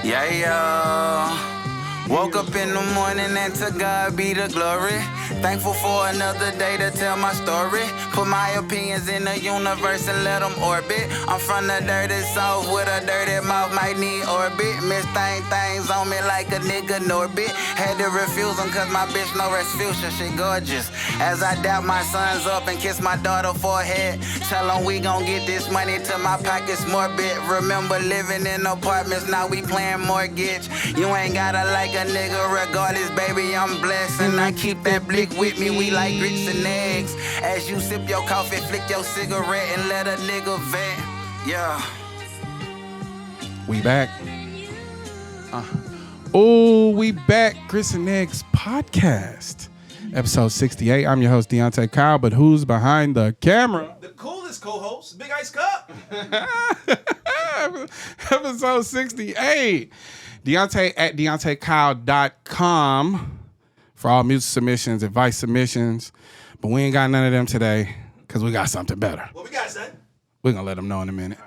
Yeah, yo. Woke up in the morning and to God be the glory. Thankful for another day to tell my story. Put my opinions in the universe and let them orbit. I'm from the dirty south with a dirty mouth, might need orbit. Miss things on me like a nigga Norbit. Had to refuse them cause my bitch no refusion, she gorgeous. As I dap my sons up and kiss my daughter forehead. Tell them we gon' get this money till my pockets morbid. Remember living in apartments, now we playing mortgage. You ain't gotta like a nigga regardless, baby, I'm blessed. And I keep that blick with me, we like grits and eggs. As you sip your coffee, flick your cigarette and let a nigga vent. Yeah. We back. We back. Grits and Eggs Podcast. Episode 68. I'm your host, Deontay Kyle, but who's behind the camera? The coolest co-host, Big Ice Cup. Episode 68. Deontay at DeontayKyle.com for all music submissions, advice submissions. But we ain't got none of them today because we got something better. What we got, son? We're going to let them know in a minute.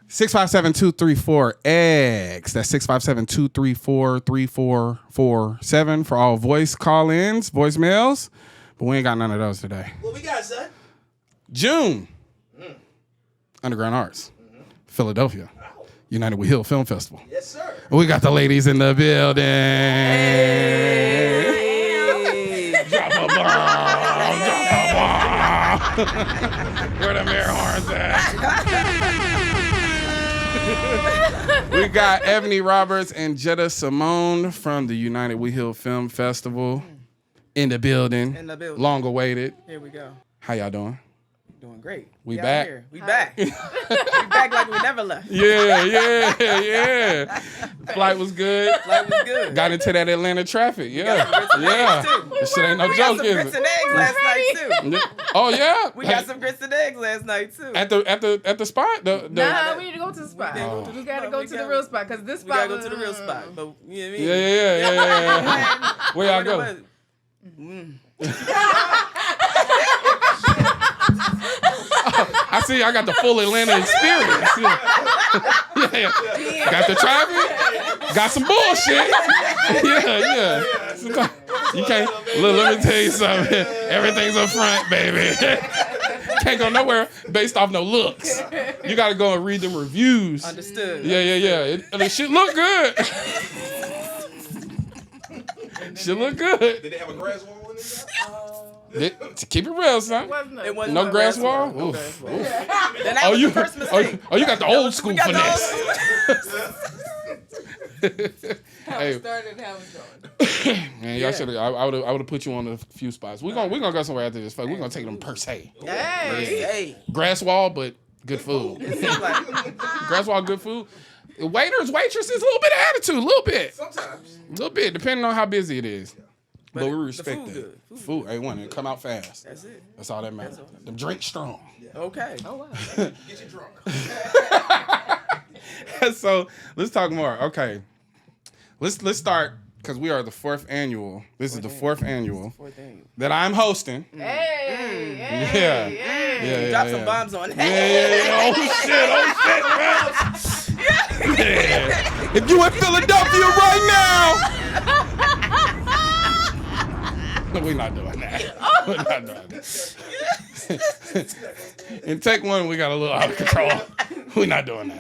657-234-EGGS. That's 657-234-3447 for all voice call-ins, voicemails. But we ain't got none of those today. What we got, son? June. Underground Arts. Philadelphia. United We Heal Film Festival. Yes, sir. We got the ladies in the building. Hey. Drop a bomb. Drop a bomb. Where the air horns at? We got Ebony Roberts and Jetta Simone from the United We Heal Film Festival in the building. In the building. Long awaited. Here we go. How y'all doing? Doing great. We out back? here. We back. We back like we never left. Yeah. Flight was good. Flight was good. Got into that Atlanta traffic. Yeah. This shit ain't no We joke, got some grits is and eggs last night too. Oh yeah. We got some grits and eggs last night too. At the spot. Nah, we need to go to the spot. Oh. We gotta go to the real spot because this We spot. gotta go to the real spot. But you know what I mean? Yeah. Where y'all go? I see. I got the full Atlanta experience. Yeah. Got the traffic. Got some bullshit. Yeah. You can't. Look, let me tell you something. Everything's up front, baby. Can't go nowhere based off no looks. You got to go and read them reviews. Understood. Yeah. The shit look good. Shit look good. Did they have a grass wall in this? To keep it real, son. It wasn't No grass wall? No Oof. grass wall. Then that was the first mistake. You got the old school finesse. How Hey. it started, how it's going. Man, y'all should have. I would have put you on a few spots. We're gonna go somewhere after this. We're gonna take them per se. Hey. Grass wall, but good food. It seems like Grass wall, good food. Waiters, waitresses, a little bit of attitude, a little bit. Sometimes. A little bit, depending on how busy it is. But we the respect food that. good. Food, A1, and come out fast. That's it. That's all that matters. Them drinks strong. Okay. Oh wow. Get you drunk. So let's talk more. Okay, let's start because we are the fourth annual. This is the fourth annual that I'm hosting. Hey. Yeah. Drop some bombs on that. Yeah. Oh shit, man. Yeah. If you in Philadelphia right now, we're not doing that. We're not doing that. In take one, we got a little out of control. We're not doing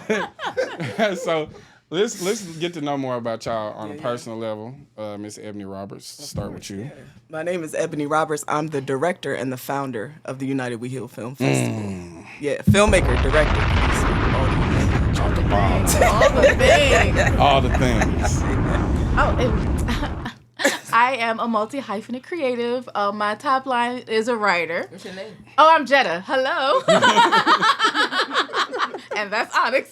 that. So let's get to know more about y'all on a personal level. Miss Ebony Roberts, start with you. My name is Ebony Roberts. I'm the director and the founder of the United We Heal Film Festival. Yeah, filmmaker, director, producer, all the things. Drop the bombs. All the things. All the things. I am a multi-hyphenate creative. My top line is a writer. What's your name? Oh, I'm Jetta. Hello. And that's Onyx.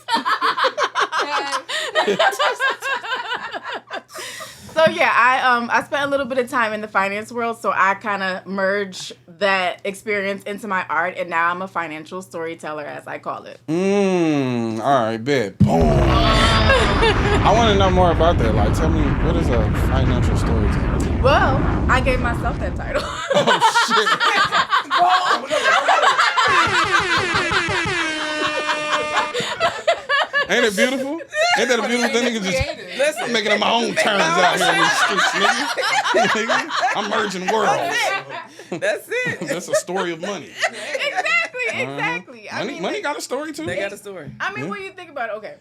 So yeah, I spent a little bit of time in the finance world, so I kind of merged that experience into my art, and now I'm a financial storyteller, as I call it. All right, bet. Boom. I want to know more about that. Like, tell me, what is a financial storyteller? Well, I gave myself that title. Oh shit. Ain't it beautiful? Ain't that a beautiful thing? Nigga just Listen, making up my own terms out here in these streets, nigga. Nigga, I'm merging worlds. that's it. That's a story of money. Exactly. I mean, Money got a story too. They got a story. I mean, when you think about it, okay,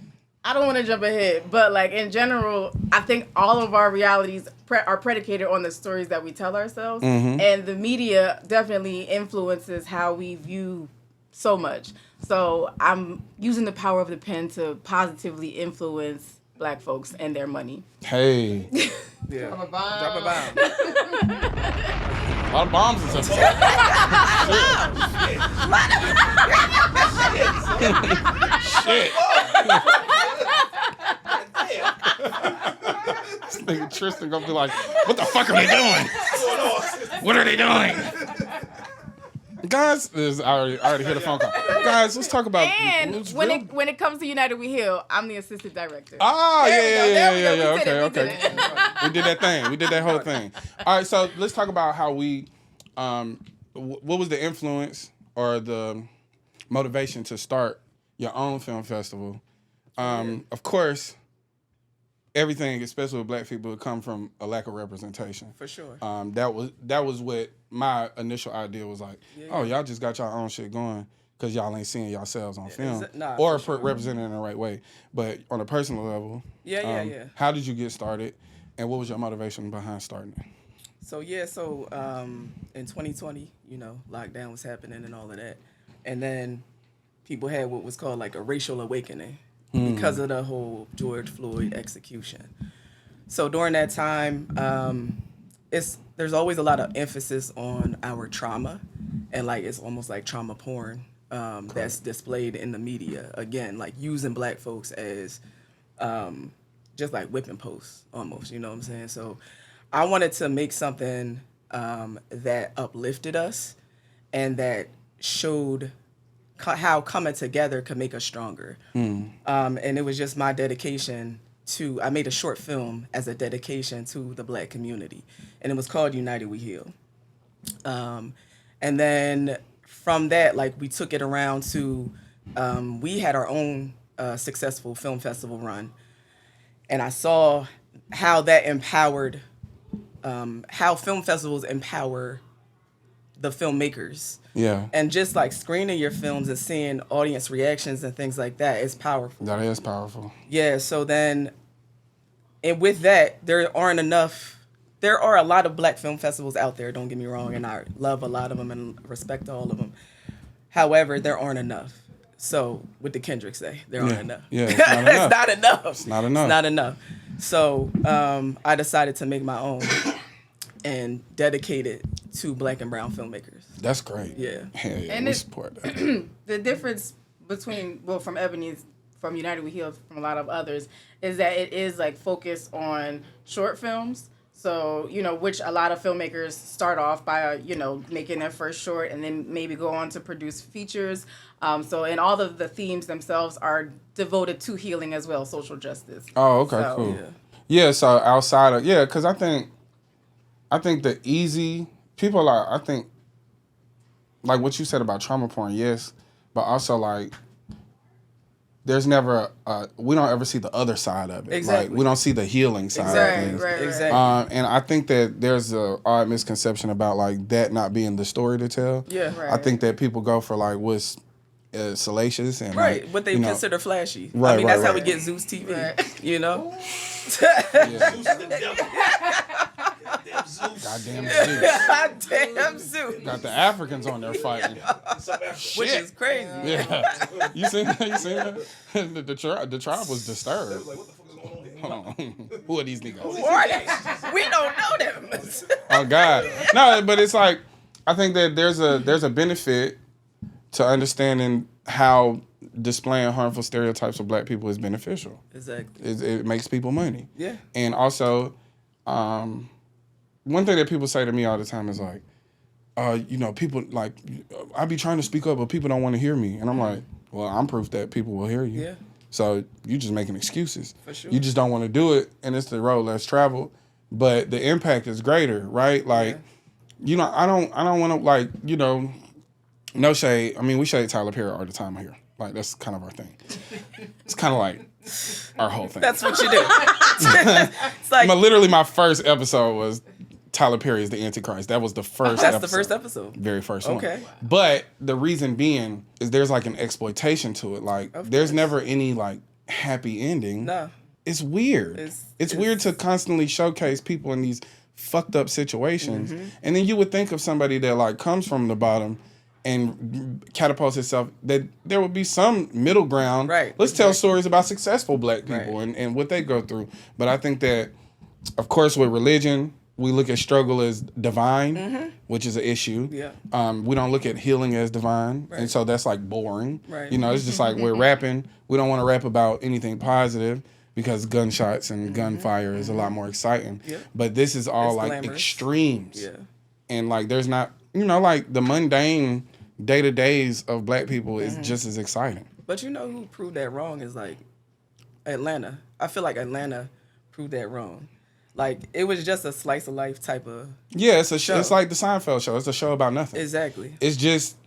I don't want to jump ahead, but like in general, I think all of our realities are predicated on the stories that we tell ourselves, and the media definitely influences how we view so much. So I'm using the power of the pen to positively influence Black folks and their money. Hey, Yeah. Drop a bomb. Drop a bomb. a lot of bombs and stuff. Shit. This nigga Tristan gonna be like, what the fuck are they doing? What are they doing? Guys, I already hit a phone call. Guys, let's talk about. And when it comes to United We Heal, I'm the assistant director. Ah, yeah. We did Okay. it. We did that thing. We did that whole thing. All right, so let's talk about how we. What was the influence or the motivation to start your own film festival? Of course, everything, especially with Black people, would come from a lack of representation. For sure. That was what my initial idea was like. Oh, y'all just got y'all own shit going because y'all ain't seeing yourselves on film or represented in the right way. But on a personal level, Yeah. how did you get started, and what was your motivation behind starting it? So in 2020, lockdown was happening and all of that, and then people had what was called like a racial awakening because of the whole George Floyd execution. So during that time, there's always a lot of emphasis on our trauma, and like it's almost like trauma porn that's displayed in the media. Again, like using Black folks as just like whipping posts almost. You know what I'm saying? So I wanted to make something that uplifted us and that showed how coming together could make us stronger. And it was just my dedication I made a short film as a dedication to the Black community, and it was called United We Heal. And then from that, like we took it around to, we had our own successful film festival run, and I saw how that empowered, how film festivals empower the filmmakers. Yeah. And just like screening your films and seeing audience reactions and things like that is powerful. That is powerful. Yeah, so then, and with that, there are a lot of Black film festivals out there, don't get me wrong, and I love a lot of them and respect all of them. However, there aren't enough. So, what did Kendrick say? There aren't enough. Yeah, it's not enough. It's not enough. It's not enough. It's not enough. So, I decided to make my own and dedicate it to Black and brown filmmakers. That's great. Yeah. Hell yeah, And we it- support that. The difference from Ebony's, from United We Heal, from a lot of others, is that it is like focused on short films. So, which a lot of filmmakers start off by, making their first short and then maybe go on to produce features. And all of the themes themselves are devoted to healing as well, social justice. Oh, okay, So- cool. Yeah, so outside of, because I think the easy, people are, I think, like what you said about trauma porn, yes, but also like, there's never, we don't ever see the other side of it. Exactly. Like, we don't see the healing side of things. Right. Exactly. And I think that there's a odd misconception about like that not being the story to tell. Yeah. Right. I think that people go for like what's salacious and Right, like, what they consider flashy. Right, I mean, that's how right. we get Zeus TV, Right. you know? Zeus is the devil. Goddamn Zeus. Goddamn Zeus. Goddamn Zeus. Got the Africans on there fighting. Which is crazy. Yeah. You seen that? The tribe was disturbed. Like, what the fuck is going on here? Hold on. Who are these niggas? What? We don't know them. Oh God. No, but it's like I think that there's a benefit to understanding how displaying harmful stereotypes of Black people is beneficial. Exactly. It makes people money. Yeah. And also, one thing that people say to me all the time is like, people like, I be trying to speak up, but people don't want to hear me. And I'm like, well, I'm proof that people will hear you. Yeah. So you just making excuses. For sure. You just don't want to do it, and it's the road less traveled. But the impact is greater, right? Like, I don't want to no shade. I mean, we shade Tyler Perry all the time here. Like, that's kind of our thing. It's kind of like our whole thing. That's what you do. It's like Literally, my first episode was Tyler Perry is the Antichrist. That was the first that's episode. the first episode. Very first one. Okay. But the reason being is there's like an exploitation to it. Like, there's never any like happy ending. No. It's weird. It's weird to constantly showcase people in these fucked up situations. And then you would think of somebody that like comes from the bottom and catapults itself, that there would be some middle ground. Right. Let's tell stories about successful black people and what they go through. But I think that, of course, with religion, we look at struggle as divine, which is an issue. Yeah. We don't look at healing as divine. And so that's like boring. Right. You know, it's just like we're rapping. We don't want to rap about anything positive because gunshots and gunfire is a lot more exciting. Yeah. But this is all like glamorous. Extremes. Yeah. And like there's not, you know, like the mundane day-to-days of black people is just as exciting. But you know who proved that wrong is like Atlanta. I feel like Atlanta proved that wrong. Like it was just a slice of life type of it's a show. It's like the Seinfeld show. It's a show about nothing. Exactly. It's just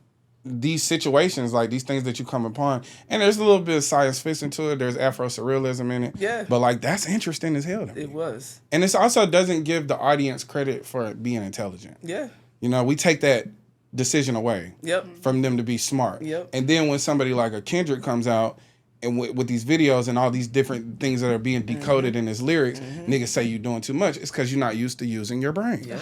these situations, like these things that you come upon, and there's a little bit of science fiction to it. There's Afro surrealism in it. Yeah. But like that's interesting as hell to me. It was. And it also doesn't give the audience credit for being intelligent. Yeah. You know, we take that decision away from them to be smart. Yep. And then when somebody like a Kendrick comes out and with these videos and all these different things that are being decoded in his lyrics, niggas say you're doing too much. It's because you're not used to using your brain. Yeah.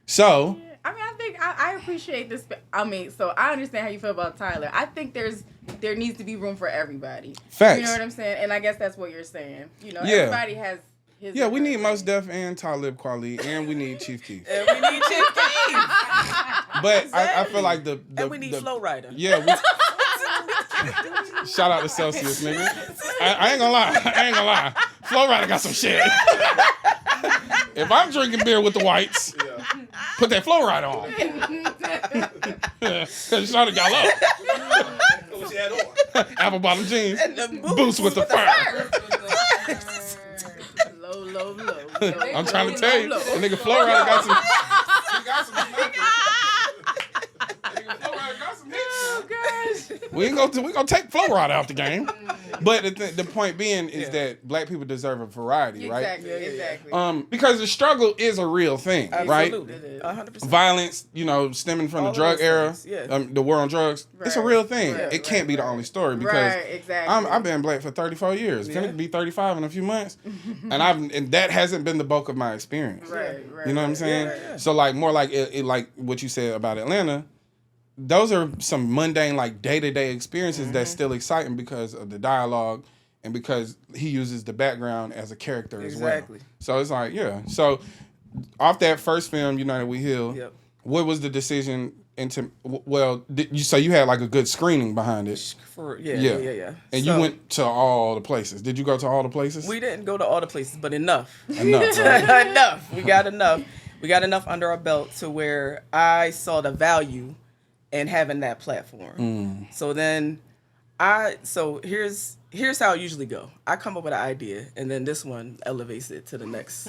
So... I mean, I think I appreciate this. I mean, so I understand how you feel about Tyler. I think there needs to be room for everybody. Facts. You know what I'm saying? And I guess that's what you're saying. You know, everybody has his... Yeah, we need Mos Def and Talib Kweli, and we need Chief Keef. And we need Chief Keef. But exactly. I feel like and we need Flow Rider. Yeah. Shout out to Celsius, nigga. I ain't gonna lie. Flow Rider got some shit. If I'm drinking beer with the whites, put that Flow Rider on. Cause you started got low. What you had on? Apple bottom jeans. And the boots with the fur. Low. I'm trying to tell you, the nigga Flow Rider got some. Oh gosh. We gonna take Flow Rider out the game. But the point being is that black people deserve a variety, right? Exactly. Because the struggle is a real thing, right? Absolutely. 100%. Violence, you know, stemming from the drug era, the war on drugs, it's a real thing. It can't be the only story because I've been black for 34 years. It's gonna be 35 in a few months, and that hasn't been the bulk of my experience. Right. You know what I'm saying? Yeah. So like more like it like what you said about Atlanta. Those are some mundane, like day-to-day experiences that's still exciting because of the dialogue and because he uses the background as a character as well. So it's like, So off that first film, United We Heal, what was the decision into? Well, so you had like a good screening behind it. Yeah. And you went to all the places. Did you go to all the places? We didn't go to all the places, but enough. Enough. Right? Enough. We got enough. We got enough under our belt to where I saw the value and having that platform. So then here's how I usually go. I come up with an idea and then this one elevates it to the next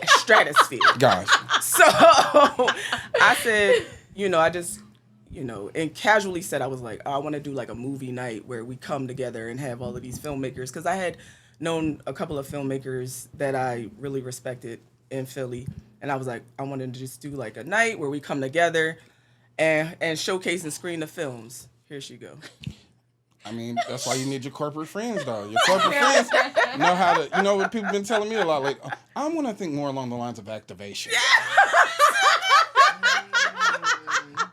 stratosphere. Gosh. So I said, and casually said, I was like, I want to do like a movie night where we come together and have all of these filmmakers. Because I had known a couple of filmmakers that I really respected in Philly. And I was like, I wanted to just do like a night where we come together and showcase and screen the films. Here she go. I mean, that's why you need your corporate friends, though. Your corporate friends know how to, you know what people been telling me a lot, like, I want to think more along the lines of activation.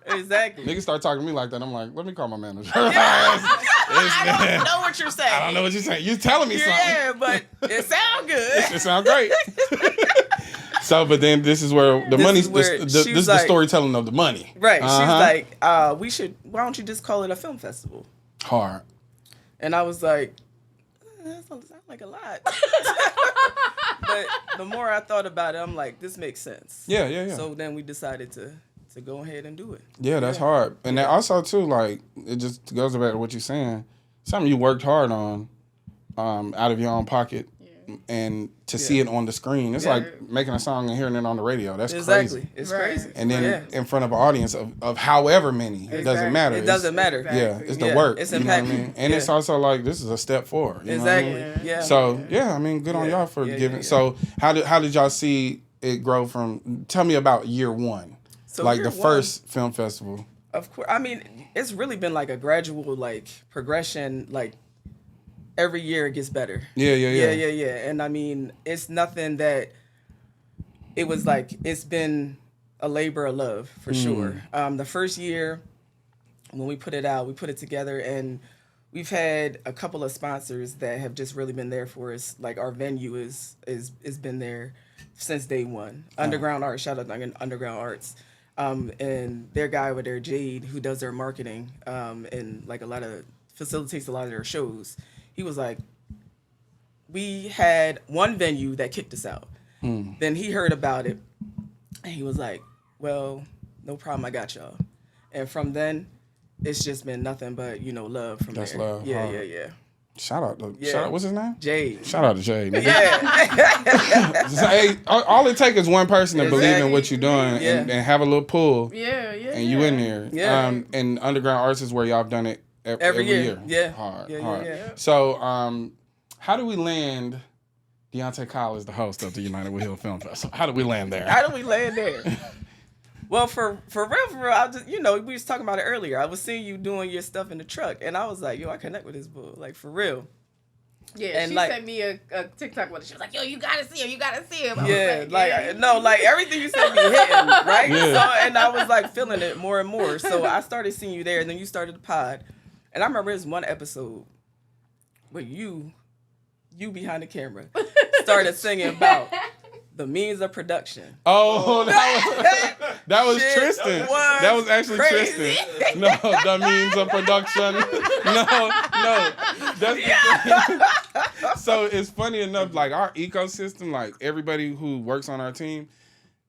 Exactly. Niggas start talking to me like that, I'm like, let me call my manager. I don't know what you're saying. I don't know what you're saying. You're telling me something. Yeah, but it sounds good. It sounds great. So, but then this is where the money, this is the storytelling of the money. Right. She's like, why don't you just call it a film festival? Hard. And I was like, that sounds like a lot. But the more I thought about it, I'm like, this makes sense. Yeah. So then we decided to go ahead and do it. Yeah, that's hard. And then also, too, like, it just goes back to what you're saying. Something you worked hard on out of your own pocket. and to see it on the screen, it's like making a song and hearing it on the radio. That's exactly. crazy. It's crazy. And then in front of an audience of however many, it doesn't matter. It doesn't matter. Yeah, it's the work. It's you know what I impactful. mean? And it's also like this is a step forward. You know what I mean? Yeah. So I mean, good on y'all for giving. So how did y'all see it grow from? Tell me about year one, So like year the first film festival. Of course, I mean, it's really been like a gradual like progression. Like every year it gets better. Yeah. And I mean, it's nothing that it was like. It's been a labor of love for sure. The first year when we put it out, we put it together, and we've had a couple of sponsors that have just really been there for us. Like our venue is been there since day one. Underground Arts, shout out to Underground Arts. And their guy over there, Jade, who does their marketing and like facilitates a lot of their shows, he was like, we had one venue that kicked us out. Then he heard about it and he was like, well, no problem, I got y'all. And from then, it's just been nothing but, love from there. That's love. Yeah. Shout out, what's his name? Jade. Shout out to Jade. Nigga. Yeah. Hey, all it takes is one person to believe in what you're doing and have a little pull. Yeah. And you in there. Yeah. And Underground Arts is where y'all have done it every year. Yeah. Hard. Yeah. So, how do we land Deontay Kyle as the host of the United We Heal Film Festival? How do we land there? Well, for real, I just, we was talking about it earlier. I was seeing you doing your stuff in the truck, and I was like, yo, I connect with this bull, like, for real. Yeah, and she sent me a TikTok with it. She was like, yo, you gotta see him. I was like, everything you sent me hitting, right? Yeah. So, and I was like feeling it more and more. So I started seeing you there, and then you started the pod. And I remember there's one episode where you behind the camera started singing about the means of production. Oh, that was Tristan. That was actually crazy. Tristan. No, the means of production. No. That's the thing. So it's funny enough, like our ecosystem, like everybody who works on our team,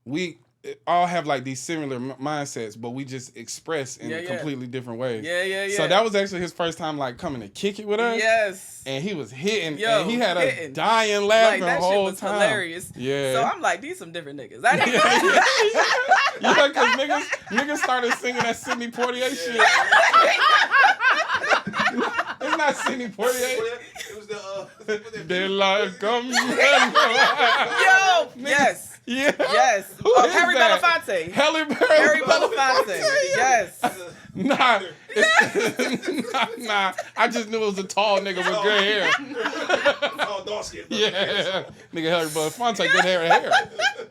we all have like these similar mindsets, but we just express in completely different ways. Yeah. So that was actually his first time like coming to kick it with us. Yes. And he was hitting, and he had a dying laughing the whole time. That shit was hilarious. Yeah. So I'm like, these some different niggas. Because niggas started singing that Sidney Poitier shit. It's not Sidney Poitier. It was the They like come. Yo, yes. Yeah. Yes. Harry Belafonte. Harry Belafonte. Yes. Nah. I just knew it was a tall nigga with good hair. Tall, dark skin. Yeah. Nigga Harry Belafonte, good hair.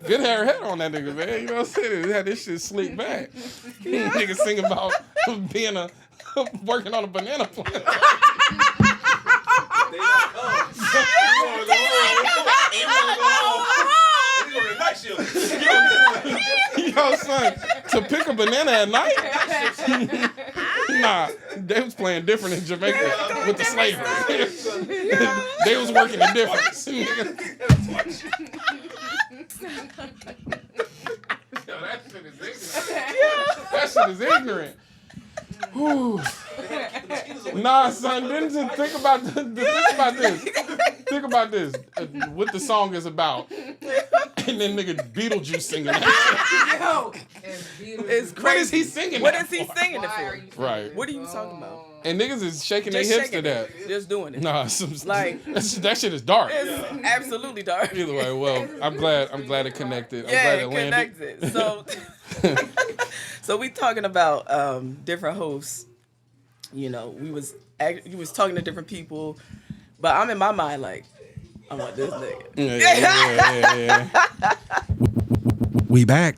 Good hair on that nigga, man. You know what I'm saying? He had this shit slick back. Nigga singing about being working on a banana plant. Yo, son, to pick a banana at night? Nah, they was playing different in Jamaica with the slavery. They was working the difference. Yo, that shit is ignorant. That shit is ignorant. Whew. Nah, son, then just think about this. Think about this. What the song is about. And then nigga Beetlejuice singing that shit. Yo, it's crazy. What is he singing What that is he for? singing it for? Right. What are you talking about? And niggas is shaking their Just hips shaking to that. it. Just doing it. Nah, Like that shit is dark. It's absolutely dark. Either way, well, I'm glad it connected. I'm glad it landed. Connected. So we talking about different hosts. We was talking to different people, but I'm in my mind like, I want this nigga. Yeah. We back.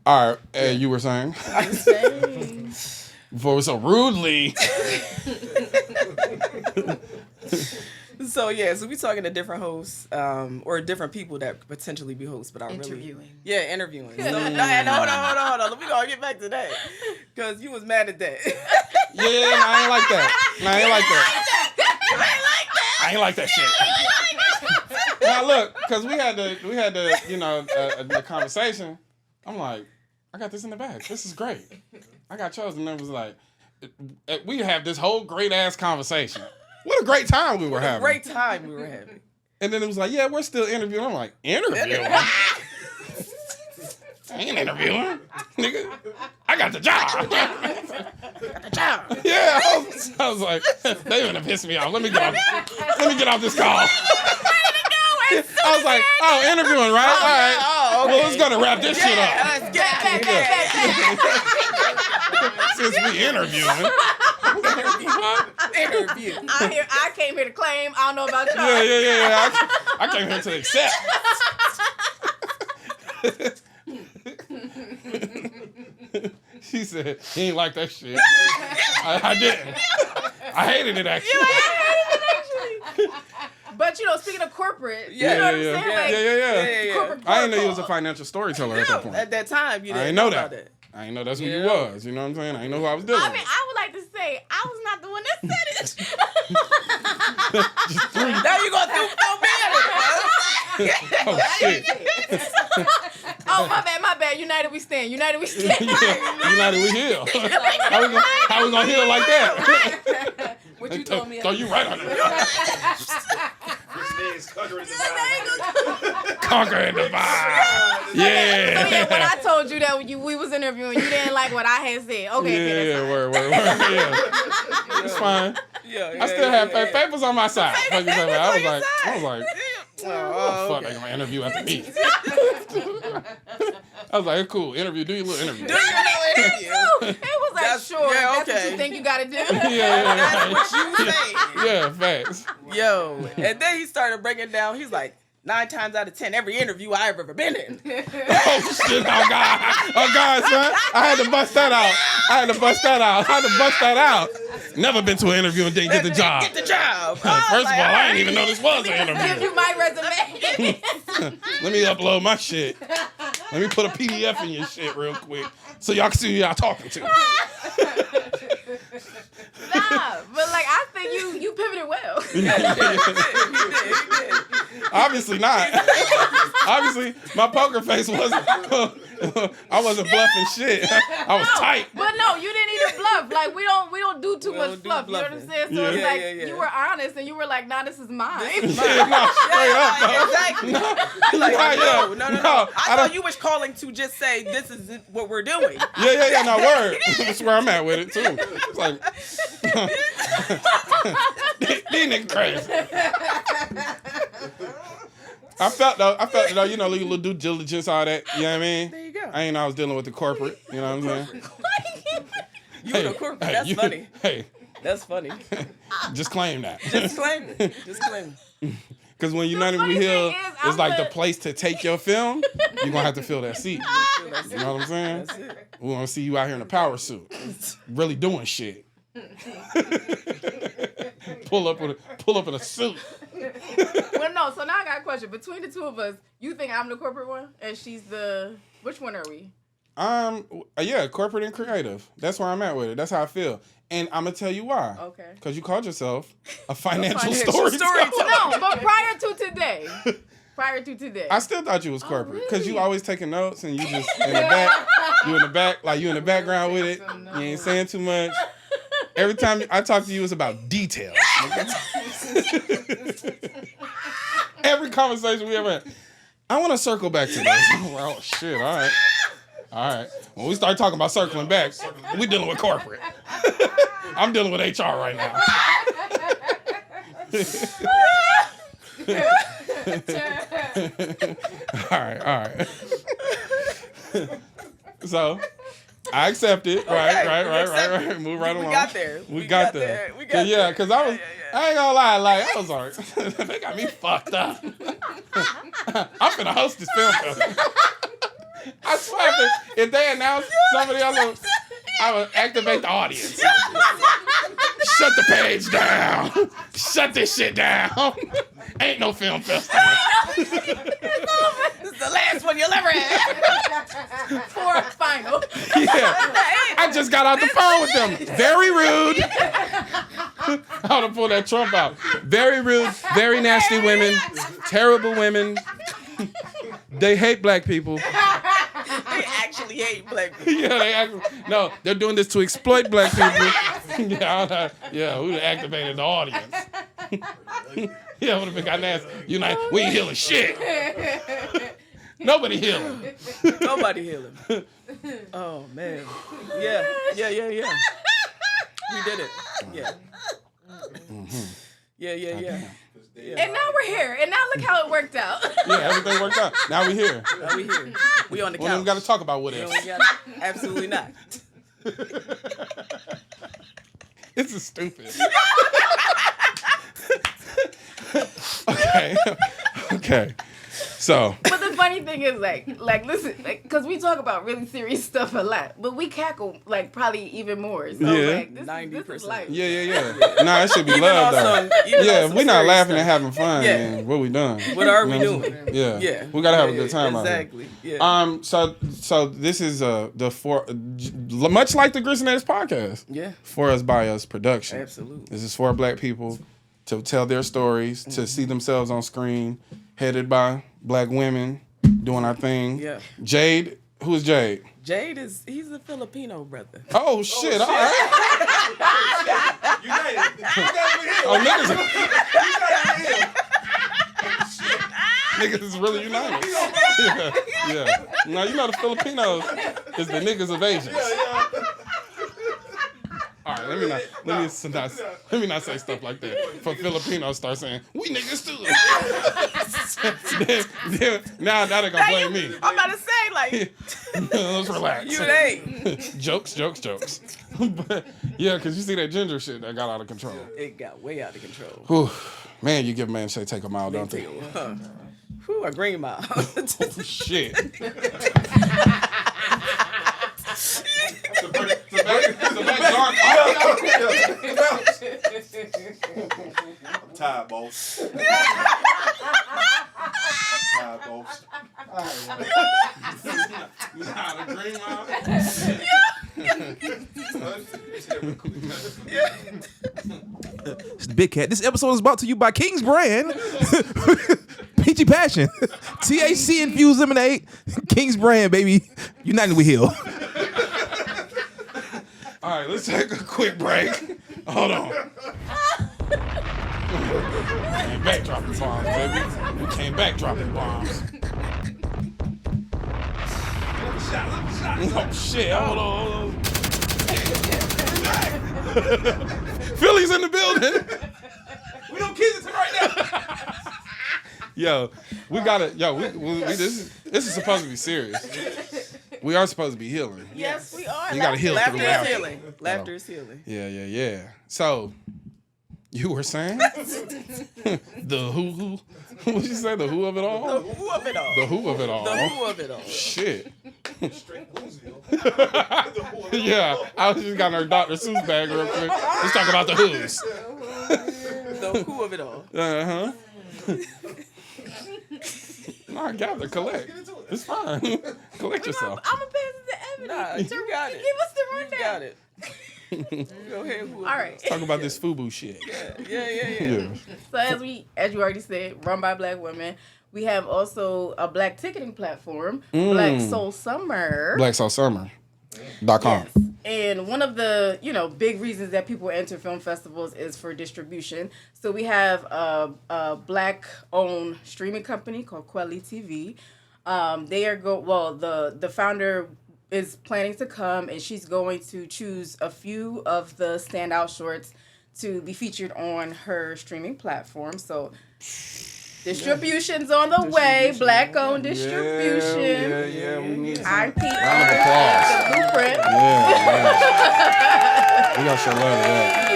All right, you were saying? I'm saying. Before we so rudely. So we talking to different hosts, or different people that potentially be hosts, but I interviewing. Interviewing. So, hold on. We gonna get back to that, cause you was mad at that. Yeah, I ain't like that. I ain't like that shit. Now look, cause we had the the conversation. I'm like, I got this in the bag. This is great. I got chosen, and it was like, we have this whole great ass conversation. What a great time we were having. And then it was like, yeah, we're still interviewing. I'm like, interviewing? I ain't interviewing. Nigga, I got the job. Yeah, I was like, they gonna piss me off. Let me get off this call. I was like, oh, interviewing, right? All right. Oh, okay. Well, let's gonna wrap this shit up. Let's get out of here. Since we interviewing. Interview. I came here to claim. I don't know about y'all. Yeah. I came here to accept. She said, he ain't like that shit. I didn't. I hated it, actually. But, speaking of corporate, Yeah. you know what I'm saying? Yeah. Corporate I didn't know you was a protocol. financial storyteller at that point. At that time, you didn't I didn't know about that. it. I didn't know that's who you Yeah. was. You know what I'm saying? I didn't know who I was dealing I with. mean, I would like to say I was not the one that said it. Now you gonna throw me at it, Oh, shit. Oh, my bad. United we stand. United we heal. How we gonna heal like that? What you told me? Throw you right under it. Conquering the Conquer and divide. So yeah, when Yeah. I told you that we was interviewing, you didn't like what I had said. Okay, Yeah, that's fine. word. Yeah. It's fine. I still have Faith was on my side. I was like, fuck, they gonna interview after me. I was like, cool, interview, do your little interview. It was like, That's- sure, yeah, that's what okay. you think you gotta do. Yeah. That's what you say. Yeah, facts. Yo, and then he started breaking down. He's like, 9 times out of 10, every interview I've ever been in. Oh shit! Oh god, son! I had to bust that out. Never been to an interview and didn't get the job. Get the job. First of all, I didn't even know this was an Give interview. you my resume. Let me upload my shit. Let me put a PDF in your shit real quick so y'all can see who y'all talking to. Nah, but like I think you pivoted well. Obviously not. Obviously, my poker face wasn't. I wasn't bluffing shit. I was tight. But no, you didn't even bluff. Like we don't do too much don't do fluff. You know what I'm bluffing. saying? So Yeah. it's like Yeah. you were honest and you were like, nah, this is mine. Yeah, no, straight up, though. Exactly. Like, Yeah. no. No, I thought you was calling to just say this is what we're doing. Yeah, no, word. That's where I'm at with it, too. It's like, these niggas crazy. I felt though, little due diligence, all that, you know what I mean? There you go. I ain't know I was dealing with the corporate, you know what I'm saying? You in the corporate. That's funny. Hey, That's funny. just claim that. Just claim it. Just claim it. Because when United We funny Heal thing is is, like the I'm place to take your film, you're going to have to fill that seat. You know what I'm saying? That's it. We want to see you out here in a power suit, really doing shit. Pull up in a suit. Well, no. So now I got a question. Between the two of us, you think I'm the corporate one and she's the which one are we? Yeah, corporate and creative. That's where I'm at with it. That's how I feel. And I'm going to tell you why. Okay. Because you called yourself a financial financial storyteller. No, but prior to today. I still thought you was corporate because you really? always taking notes and you just in the back. You in the back, like you in the background with it. You ain't saying too much. Every time I talk to you, it's about details. Every conversation we ever had. I want to circle back to this. Oh shit! All right. When we start talking about circling back, we dealing with corporate. I'm dealing with HR right now. All right. So, I accept it. Right. Move right along. We got there. We got there. Yeah, because I ain't gonna lie, like, I was like, they got me fucked up. I'm finna host this film festival. I swear, if they announce somebody else, I would activate the audience. Shut the page down. Shut this shit down. Ain't no film festival. This is the last one you'll ever have. For final. Yeah. I just got out the phone with them. Very rude. I ought to pull that Trump out. Very rude, very nasty women, terrible women. They hate black people. They actually hate black people. No, they're doing this to exploit black people. Yeah, who activated the audience? Yeah, would have been got nasty. We ain't healing shit. Nobody healing. Nobody healing. Oh man. Yeah. We did it. Yeah. Yeah. And now we're here. And now look how it worked out. Yeah, everything worked out. Now we here. We on the couch. We don't got to talk about what else. Absolutely not. This is stupid. Okay. So. But the funny thing is, listen, because we talk about really serious stuff a lot, but we cackle, probably even more. So, Yeah. this is life. Yeah. Nah, it should be love, though. Yeah, if we not laughing and having fun, then what we doing? What are we doing? Yeah. We got to have a good time out here. Exactly. Yeah. So this is much like the Grits and Eggs podcast. Yeah. For Us, By Us production. Absolutely. This is for Black people to tell their stories, to see themselves on screen, headed by Black women doing our thing. Yeah. Jade, who is Jade? Jade he's a Filipino brother. Oh shit! All right. United. Niggas is really united. Yeah. Now you know the Filipinos is the niggas of Asians. All right, let me not say stuff like that. For Filipinos start saying, we niggas too. now they're gonna blame me. I'm about to say, Let's relax. you ain't. Jokes. But yeah, because you see that ginger shit that got out of control. It got way out of control. Whew. Man, you give a man say take a mile, don't they? Whew, a green mile. Oh, shit. I'm tired, boss. It's the Big Cat. This episode is brought to you by King's Brand. Peachy Passion. THC infused lemonade. King's Brand, baby. United we heal. All right, let's take a quick break. Hold on. We came back dropping bombs, baby. We came back dropping bombs. Oh, shit. Hold on. Philly's in the building. We don't kiss it right now. Yo, we gotta. This is supposed to be serious. We are supposed to be healing. Yes, we are. You gotta heal through Laughter is laughter. healing. Laughter is healing. Yeah. So, you were saying the who? What you say? The who of it all? The who of it all. The who of it all. The who of it all. Shit. Yeah, I was just got her Dr. Seuss bag real quick. Let's talk about the who's. The who of it all. Uh-huh. No, I got to collect. It's fine. Collect yourself. I'm going to pass it to Ebony. Nah, you got it. Give us the rundown. You got it. Go ahead. Who All right. Let's talk about this FUBU shit. Yeah. So as you already said, run by Black women. We have also a Black ticketing platform, Black Soul Summer. BlackSoulSummer.com. Yes. And one of the, big reasons that people enter film festivals is for distribution. So we have a Black-owned streaming company called Quelly TV. The founder is planning to come, and she's going to choose a few of the standout shorts to be featured on her streaming platform. So distribution's on the way. Black-owned distribution. Yeah. We need some I'm Pete. round of applause. The blueprint. Yeah. We gotta show love to that.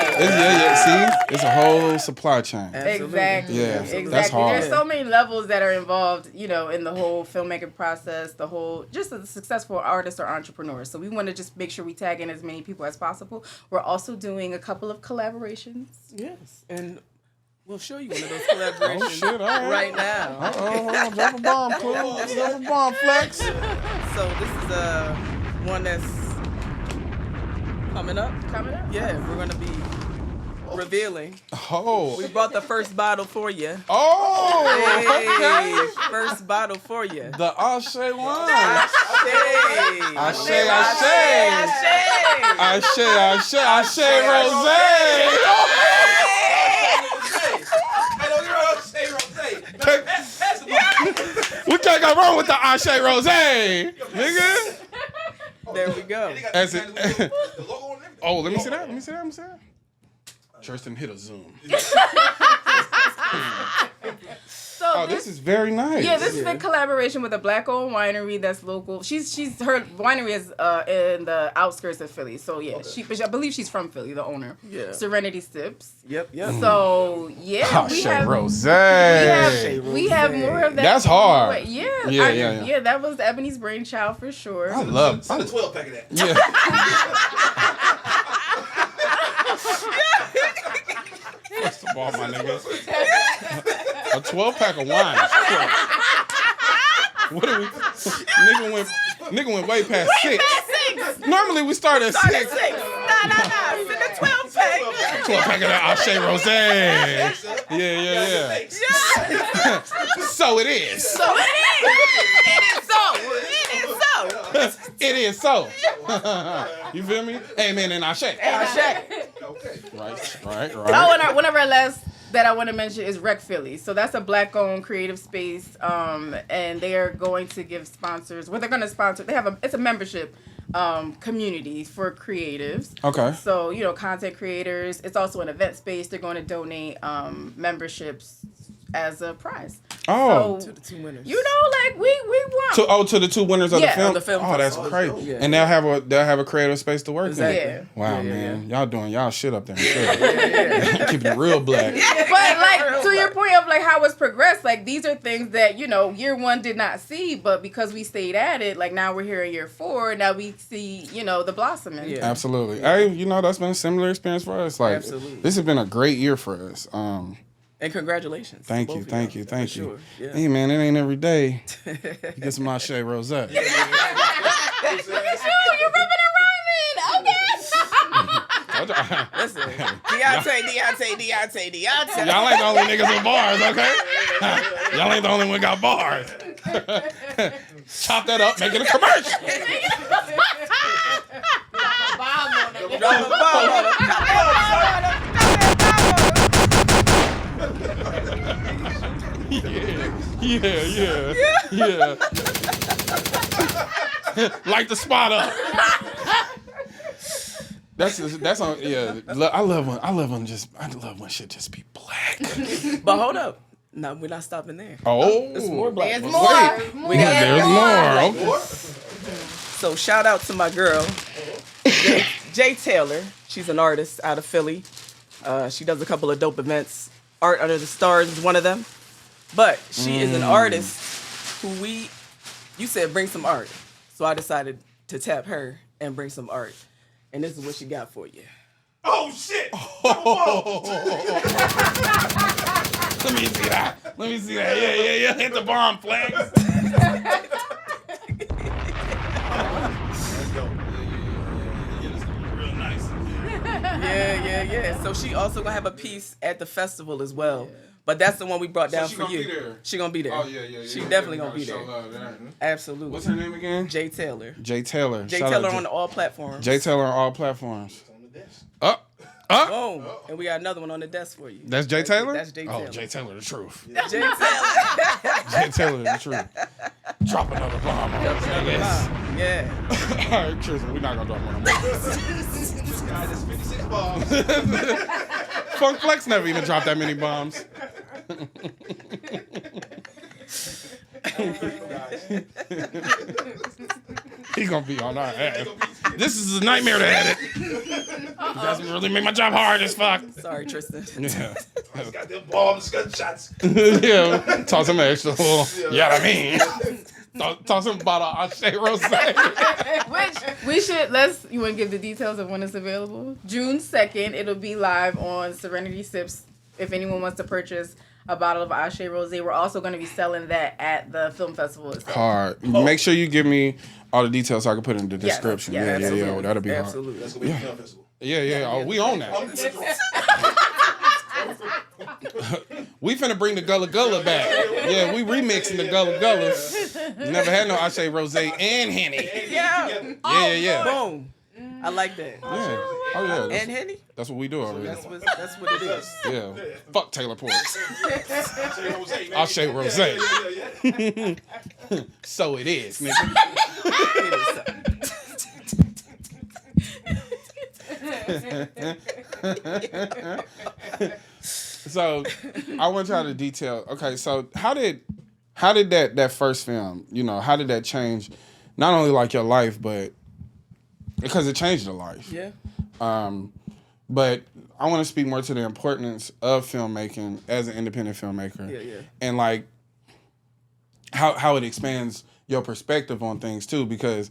See? It's a whole supply chain. Exactly. Yeah, Exactly. that's hard. There's so many levels that are involved, in the whole filmmaking process, just as a successful artist or entrepreneur. So we want to just make sure we tag in as many people as possible. We're also doing a couple of collaborations. Yes. And we'll show you one of those collaborations All right. right now. Hold on. Drop a bomb, Clue. Drop a bomb, Flex. So this is one that's coming up. Yeah, we're going to be revealing. Oh. We brought the first bottle for you. Oh. Hey, first bottle for you. The Ashe one. Ashe Rosé. We can't go wrong with the Ashe Rose, nigga. There we go. As it, The logo on everything. oh, let me see that. Tristan hit a zoom. So Oh, this is very nice. Yeah, this is in collaboration with a black-owned winery that's local. She's her winery is in the outskirts of Philly. So yeah, I believe she's from Philly, the owner. Yeah. Serenity Sips. Yep. So yeah, we Ashe have Rose. we have more of that. That's hard. Yeah, Yeah. That was Ebony's brainchild for sure. I love. Send a 12 pack of that. Yeah. First of all, my nigga, a 12-pack of wine is crazy. What are we? Nigga went way past 6. Normally we start at 6. Nah. Send a 12-pack. 12-pack of that Ashe Rose. Yeah. So it is. It is so. You feel me? Amen and Ashe. Right. Oh, and one of our last that I want to mention is Rec Philly. So that's a black-owned creative space, and they are going to give sponsors. What they're going to sponsor, it's a membership community for creatives. Okay. So content creators. It's also an event space. They're going to donate memberships as a prize. Oh. So, To the 2 winners. we want. To the 2 winners of the Yeah, film. of the film Oh, that's festival. crazy. Yeah. And they'll have a creative space to work Exactly. in. Yeah. Wow, Yeah. man, y'all doing y'all shit up there. Keeping it real black. But like to your point of like how it's progressed, like these are things that year 1 did not see, but because we stayed at it, like now we're here in year 4. Now we see the blossoming. Yeah. Absolutely. Hey, that's been a similar experience for us. Like, Absolutely. this has been a great year for us. And congratulations. Thank to you, both of thank y'all, you, thank for you. Sure. Yeah. Hey, man, it ain't every day you get some Ashe Rose. You ripping and rhyming, okay? Listen, Deontay. Y'all ain't the only niggas with bars, okay? Y'all ain't the only one got bars. Chop that up, make it a commercial. Drop a bomb on him. Yeah. Light the spot up. That's on. Yeah, I love when shit just be black. But hold up. No, we're not stopping there. Oh, It's more black. There's ones. more. We got there's more. Okay. So shout out to my girl, Jay Taylor. She's an artist out of Philly. She does a couple of dope events. Art Under the Stars is one of them. But she is an artist who you said bring some art. So I decided to tap her and bring some art. And this is what she got for you. Oh, shit. Let me see that. Yeah. Hit the bomb flags. That's dope. Yeah, that's gonna be real nice. Yeah. So she also gonna have a piece at the festival as well. But that's the one we brought down she for gonna you. be there? She gonna be there. Oh yeah. She definitely gonna be there. Show love there. Absolutely. What's her name again? Jay Taylor. Jay Taylor. Jay Shout Taylor out on all platforms. Jay Taylor on all platforms. On the desk. Up. Boom. And we got another one on the desk for you. That's Jay Taylor? That's Jay Taylor. Oh, Jay Taylor, the truth. Jay Taylor. Jay Taylor, the truth. Drop another bomb on us, niggas. Yeah. All right, Tristan, we're not gonna drop one more. This guy has 56 bombs. Funk Flex never even dropped that many bombs. He gonna be on our ass. This is a nightmare to edit. It doesn't really make my job hard as fuck. Sorry, Tristan. Yeah. Got them bombs, gunshots. Yeah. Toss him an extra little. Yeah, I mean. Toss him about a Ashe Rose. Which we should you want to give the details of when it's available? June 2nd, it'll be live on Serenity Sips. If anyone wants to purchase a bottle of Ashe Rosé, we're also going to be selling that at the film festival itself. Hard. Make sure you give me all the details so I can put it in the description. yeah, absolutely. That'll be hard. Absolutely. That's gonna be the film festival. Yeah. Oh, we own that. We finna bring the Gullah Gullah back. Yeah, we remixing the Gullah Gullas. Never had no Ashe Rosé and Henny. Yeah. Yeah. Boom. I like that. Yeah. Oh yeah, And that's, Henny. that's what we do already. That's what it is. Yeah. Fuck Taylor Port. I'll Shea Rosé. So it is, nigga. So I want y'all to detail. Okay, so how did that first film, how did that change not only like your life, but because it changed your life. Yeah. But I want to speak more to the importance of filmmaking as an independent filmmaker. Yeah. And like how it expands your perspective on things too, because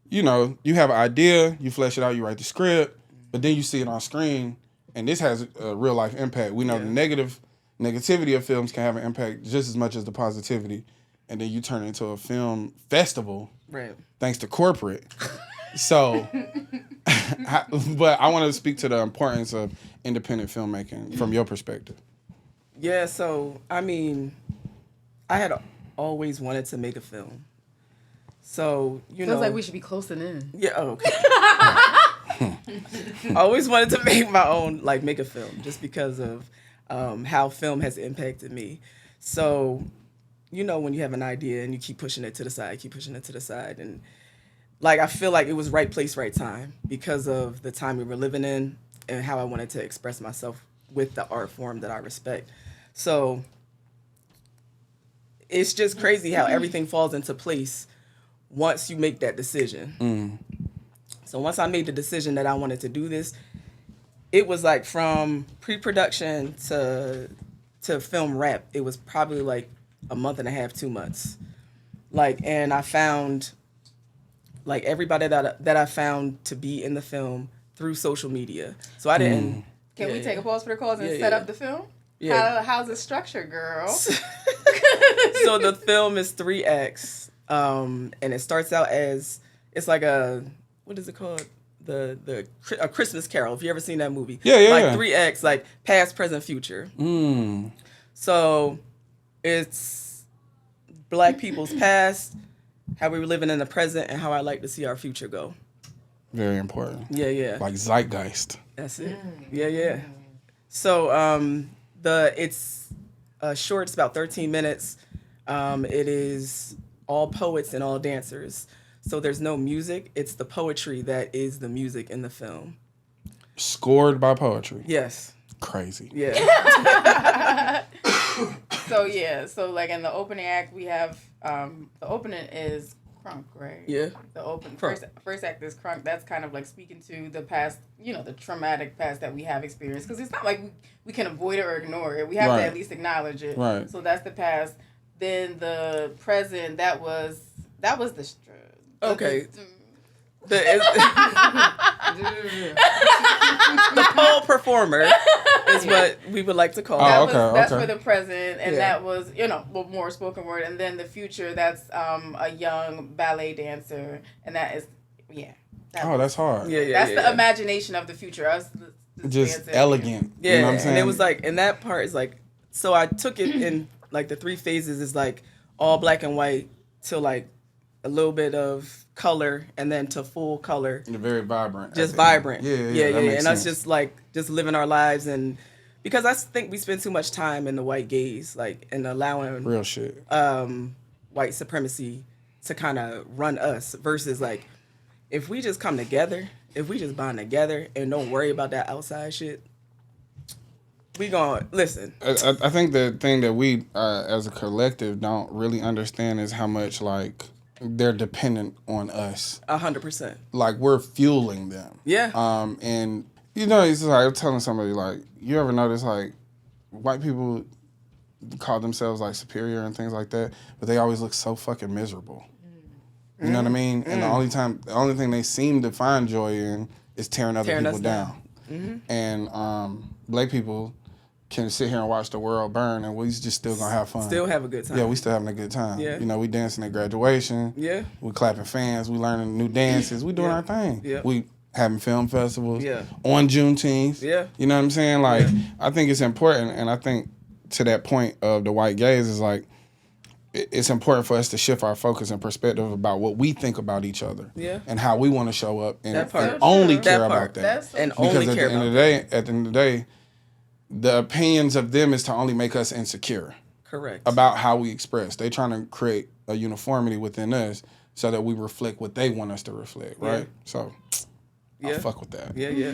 you have an idea, you flesh it out, you write the script, but then you see it on screen, and this has a real life impact. We know the negativity of films can have an impact just as much as the positivity, and then you turn it into a film festival, Right. thanks to corporate. So, but I want to speak to the importance of independent filmmaking from your perspective. Yeah, so, I mean, I had always wanted to make a film. So, Feels like we should be closing in. Yeah, okay. I always wanted to make my own, make a film, just because of how film has impacted me. So, when you have an idea and you keep pushing it to the side, and I feel like it was right place, right time because of the time we were living in and how I wanted to express myself with the art form that I respect. So it's just crazy how everything falls into place once you make that decision. So once I made the decision that I wanted to do this, it was from pre-production to film wrap. It was probably a month and a half, 2 months. And I found everybody that I found to be in the film through social media. So I didn't. Can we take a pause for the calls and set up the film? Yeah. How's it structured, girl? So the film is 3 acts, and it starts out as it's what is it called? A Christmas Carol. If you ever seen that movie, yeah. 3 acts, past, present, future. So it's Black people's past, how we were living in the present, and how I like to see our future go. Very important. Yeah. Like zeitgeist. That's it. Yeah. So it's short. It's about 13 minutes. It is all poets and all dancers. So there's no music. It's the poetry that is the music in the film. Scored by poetry. Yes. Crazy. Yeah. So in the opening act we have the opening is Crunk, right? Yeah. The Crunk. first act is Crunk. That's kind of speaking to the past, the traumatic past that we have experienced, because it's not like we can avoid it or ignore it. We have to at least acknowledge it. Right. So that's the past. Then the present, that was the Okay. The pole performer is what we would like to call it. That's for the present, and that was, more spoken word. And then the future, that's a young ballet dancer, and that is, that's hard. That's the imagination of the future. Us just dancing. elegant. Yeah, you know what I'm saying? And it was and that part is so I took it in the 3 phases is all black and white till a little bit of color, and then to full color. And very vibrant. Just vibrant. Yeah. And us just just living our lives, and because I think we spend too much time in the white gaze, and allowing real shit. White supremacy to kind of run us versus if we just come together, if we just bond together and don't worry about that outside shit, we gonna listen. I think the thing that we as a collective don't really understand is how much they're dependent on us. 100%. We're fueling them. Yeah. And it's I was telling somebody you ever notice white people call themselves superior and things like that, but they always look so fucking miserable. You know what I mean? And the only thing they seem to find joy in is tearing other people down. And Black people can sit here and watch the world burn, and we just still gonna have fun. Still have a good time. Yeah, we still having a good time. Yeah. We dancing at graduation. Yeah. We clapping fans. We learning new dances. We doing our thing. Yeah. We having film festivals. Yeah. On Juneteenth. Yeah. You know what I'm saying? I think it's important, and I think to that point of the white gaze is it's important for us to shift our focus and perspective about what we think about each other. Yeah. And how we want to show up and, That part. and only That care part. about that. That's And Because only at care the end about of the day, at the end of the day, the opinions of them is to only make us insecure correct about how we express. They trying to create a uniformity within us so that we reflect what they want us to reflect, right? Yeah. So I fuck with that. Yeah,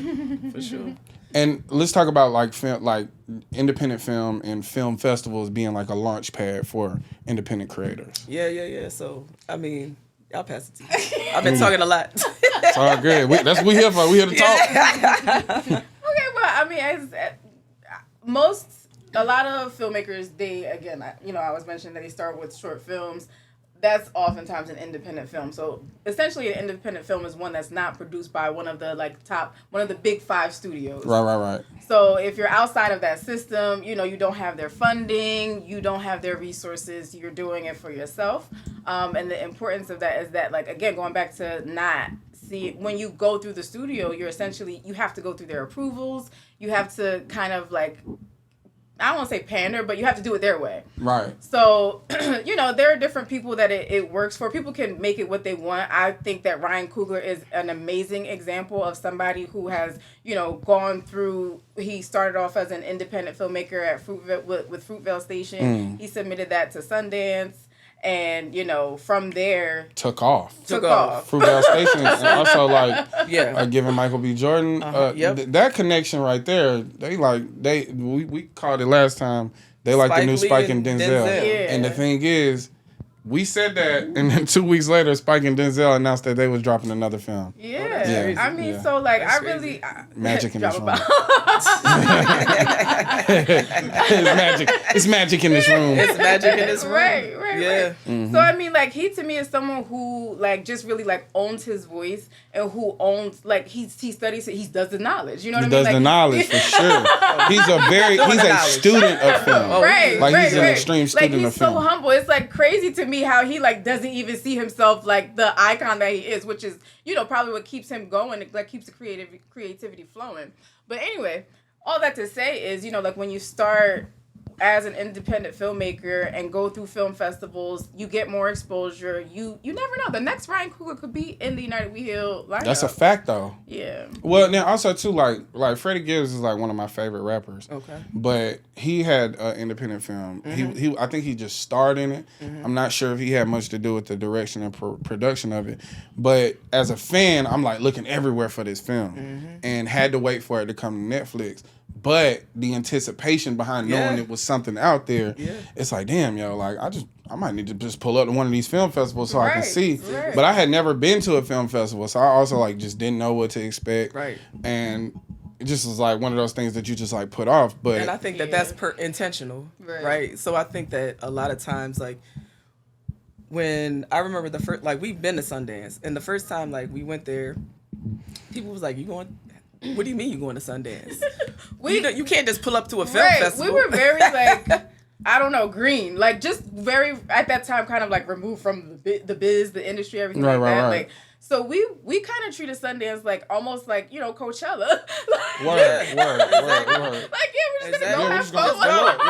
for sure. And let's talk about like film, like independent film and film festivals being like a launch pad for independent creators. Yeah. So I mean, y'all pass it to me. I've been talking a lot. It's all good. That's what we here for. We here to talk. Okay, well, I mean, a lot of filmmakers, they, again, I was mentioning that they start with short films. That's oftentimes an independent film. So essentially, an independent film is one that's not produced by one of the big 5 studios. Right. So if you're outside of that system, you don't have their funding, you don't have their resources, you're doing it for yourself. And the importance of that is that, like, again, going back to when you go through the studio, you have to go through their approvals. You have to kind of like, I don't want to say pander, but you have to do it their way. Right. So, there are different people that it works for. People can make it what they want. I think that Ryan Coogler is an amazing example of somebody who has, gone through, he started off as an independent filmmaker at with Fruitvale Station. He submitted that to Sundance. And, from there... Took off. Fruitvale Station. And also, like giving Michael B. Jordan. That connection right there, we called it last time, they like the new Spike and Denzel. Yeah. And the thing is, we said that, and then 2 weeks later, Spike and Denzel announced that they was dropping another film. Yeah. I mean, so, like, that's I really... Magic in this room. It's magic in this room. It's magic in this room. Right. Yeah. Mm-hmm. So, I mean, like, he, to me, is someone who, like, just really, like, owns his voice and who owns, like, he studies it. He does the knowledge. You know what I mean? He does the knowledge, for sure. He's a student of film. He's an extreme student of film. Like, he's so humble. It's, like, crazy to me how he, like, doesn't even see himself, like, the icon that he is, which is, probably what keeps him going, like, keeps the creativity flowing. But anyway, all that to say is, like, when you start as an independent filmmaker and go through film festivals, you get more exposure. You never know. The next Ryan Coogler could be in the United We Heal lineup. That's a fact, though. Yeah. Well, now also too, like Freddie Gibbs is like one of my favorite rappers. Okay. But he had an independent film. I think he just starred in it. I'm not sure if he had much to do with the direction and production of it. But as a fan, I'm like looking everywhere for this film, and had to wait for it to come to Netflix. But the anticipation behind knowing it was something out there, it's like, damn, yo, like I might need to just pull up to one of these film festivals so I can see. Right. But I had never been to a film festival, so I also like just didn't know what to expect. Right. And it just was like one of those things that you just like put off. But And I think that's intentional. Right. So I think that a lot of times, like, when I remember the first, like, we've been to Sundance, and the first time, like, we went there, people was like, "You going? What do you mean you going to Sundance? You can't just pull up to a film festival." We were very, like, I don't know, green. Like, just very, at that time, kind of, like, removed from the biz, the industry, everything like that. Right. Like, so we kind of treated Sundance, like, almost like, Coachella. Word. Like, we're just Yeah, going to we're go just have gonna fun. pull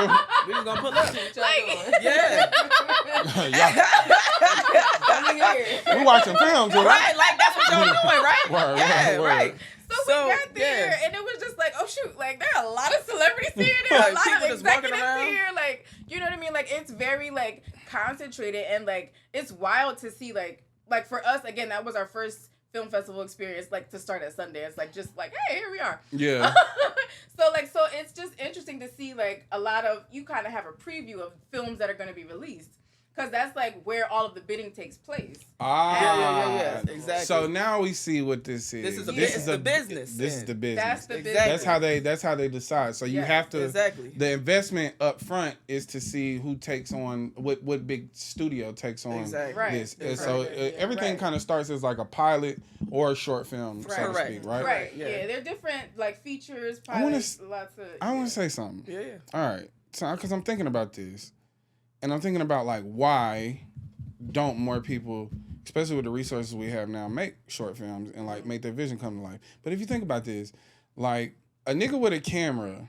up. We was gonna pull up to each other. Like, We watching films, Right, like that's what y'all doing, right? Word. Right. So we got there, and it was just like, oh shoot, like there are a lot of celebrities here, there are a Like, lot of people just walking executives around. here, like, you know what I mean? Like, it's very like concentrated, and like it's wild to see like for us, again, that was our first film festival experience, like to start at Sundance, like just like, hey, here we are. Yeah. So it's just interesting to see like a lot of, you kind of have a preview of films that are going to be released. Because that's like where all of the bidding takes place. Yeah, exactly. So now we see what this is. This is the business. This is the business. That's the business. That's how they decide. So you have to. Exactly. The investment up front is to see who takes on what big studio takes on Exactly. this. Right. And so everything kind of starts as like a pilot or a short film, so to speak, right? Right. Yeah. Yeah. They're different like features, I wanna pilots, lots of. I want to say something. Yeah. All right. So because I'm thinking about this. And I'm thinking about, like, why don't more people, especially with the resources we have now, make short films and, like, make their vision come to life? But if you think about this, like, a nigga with a camera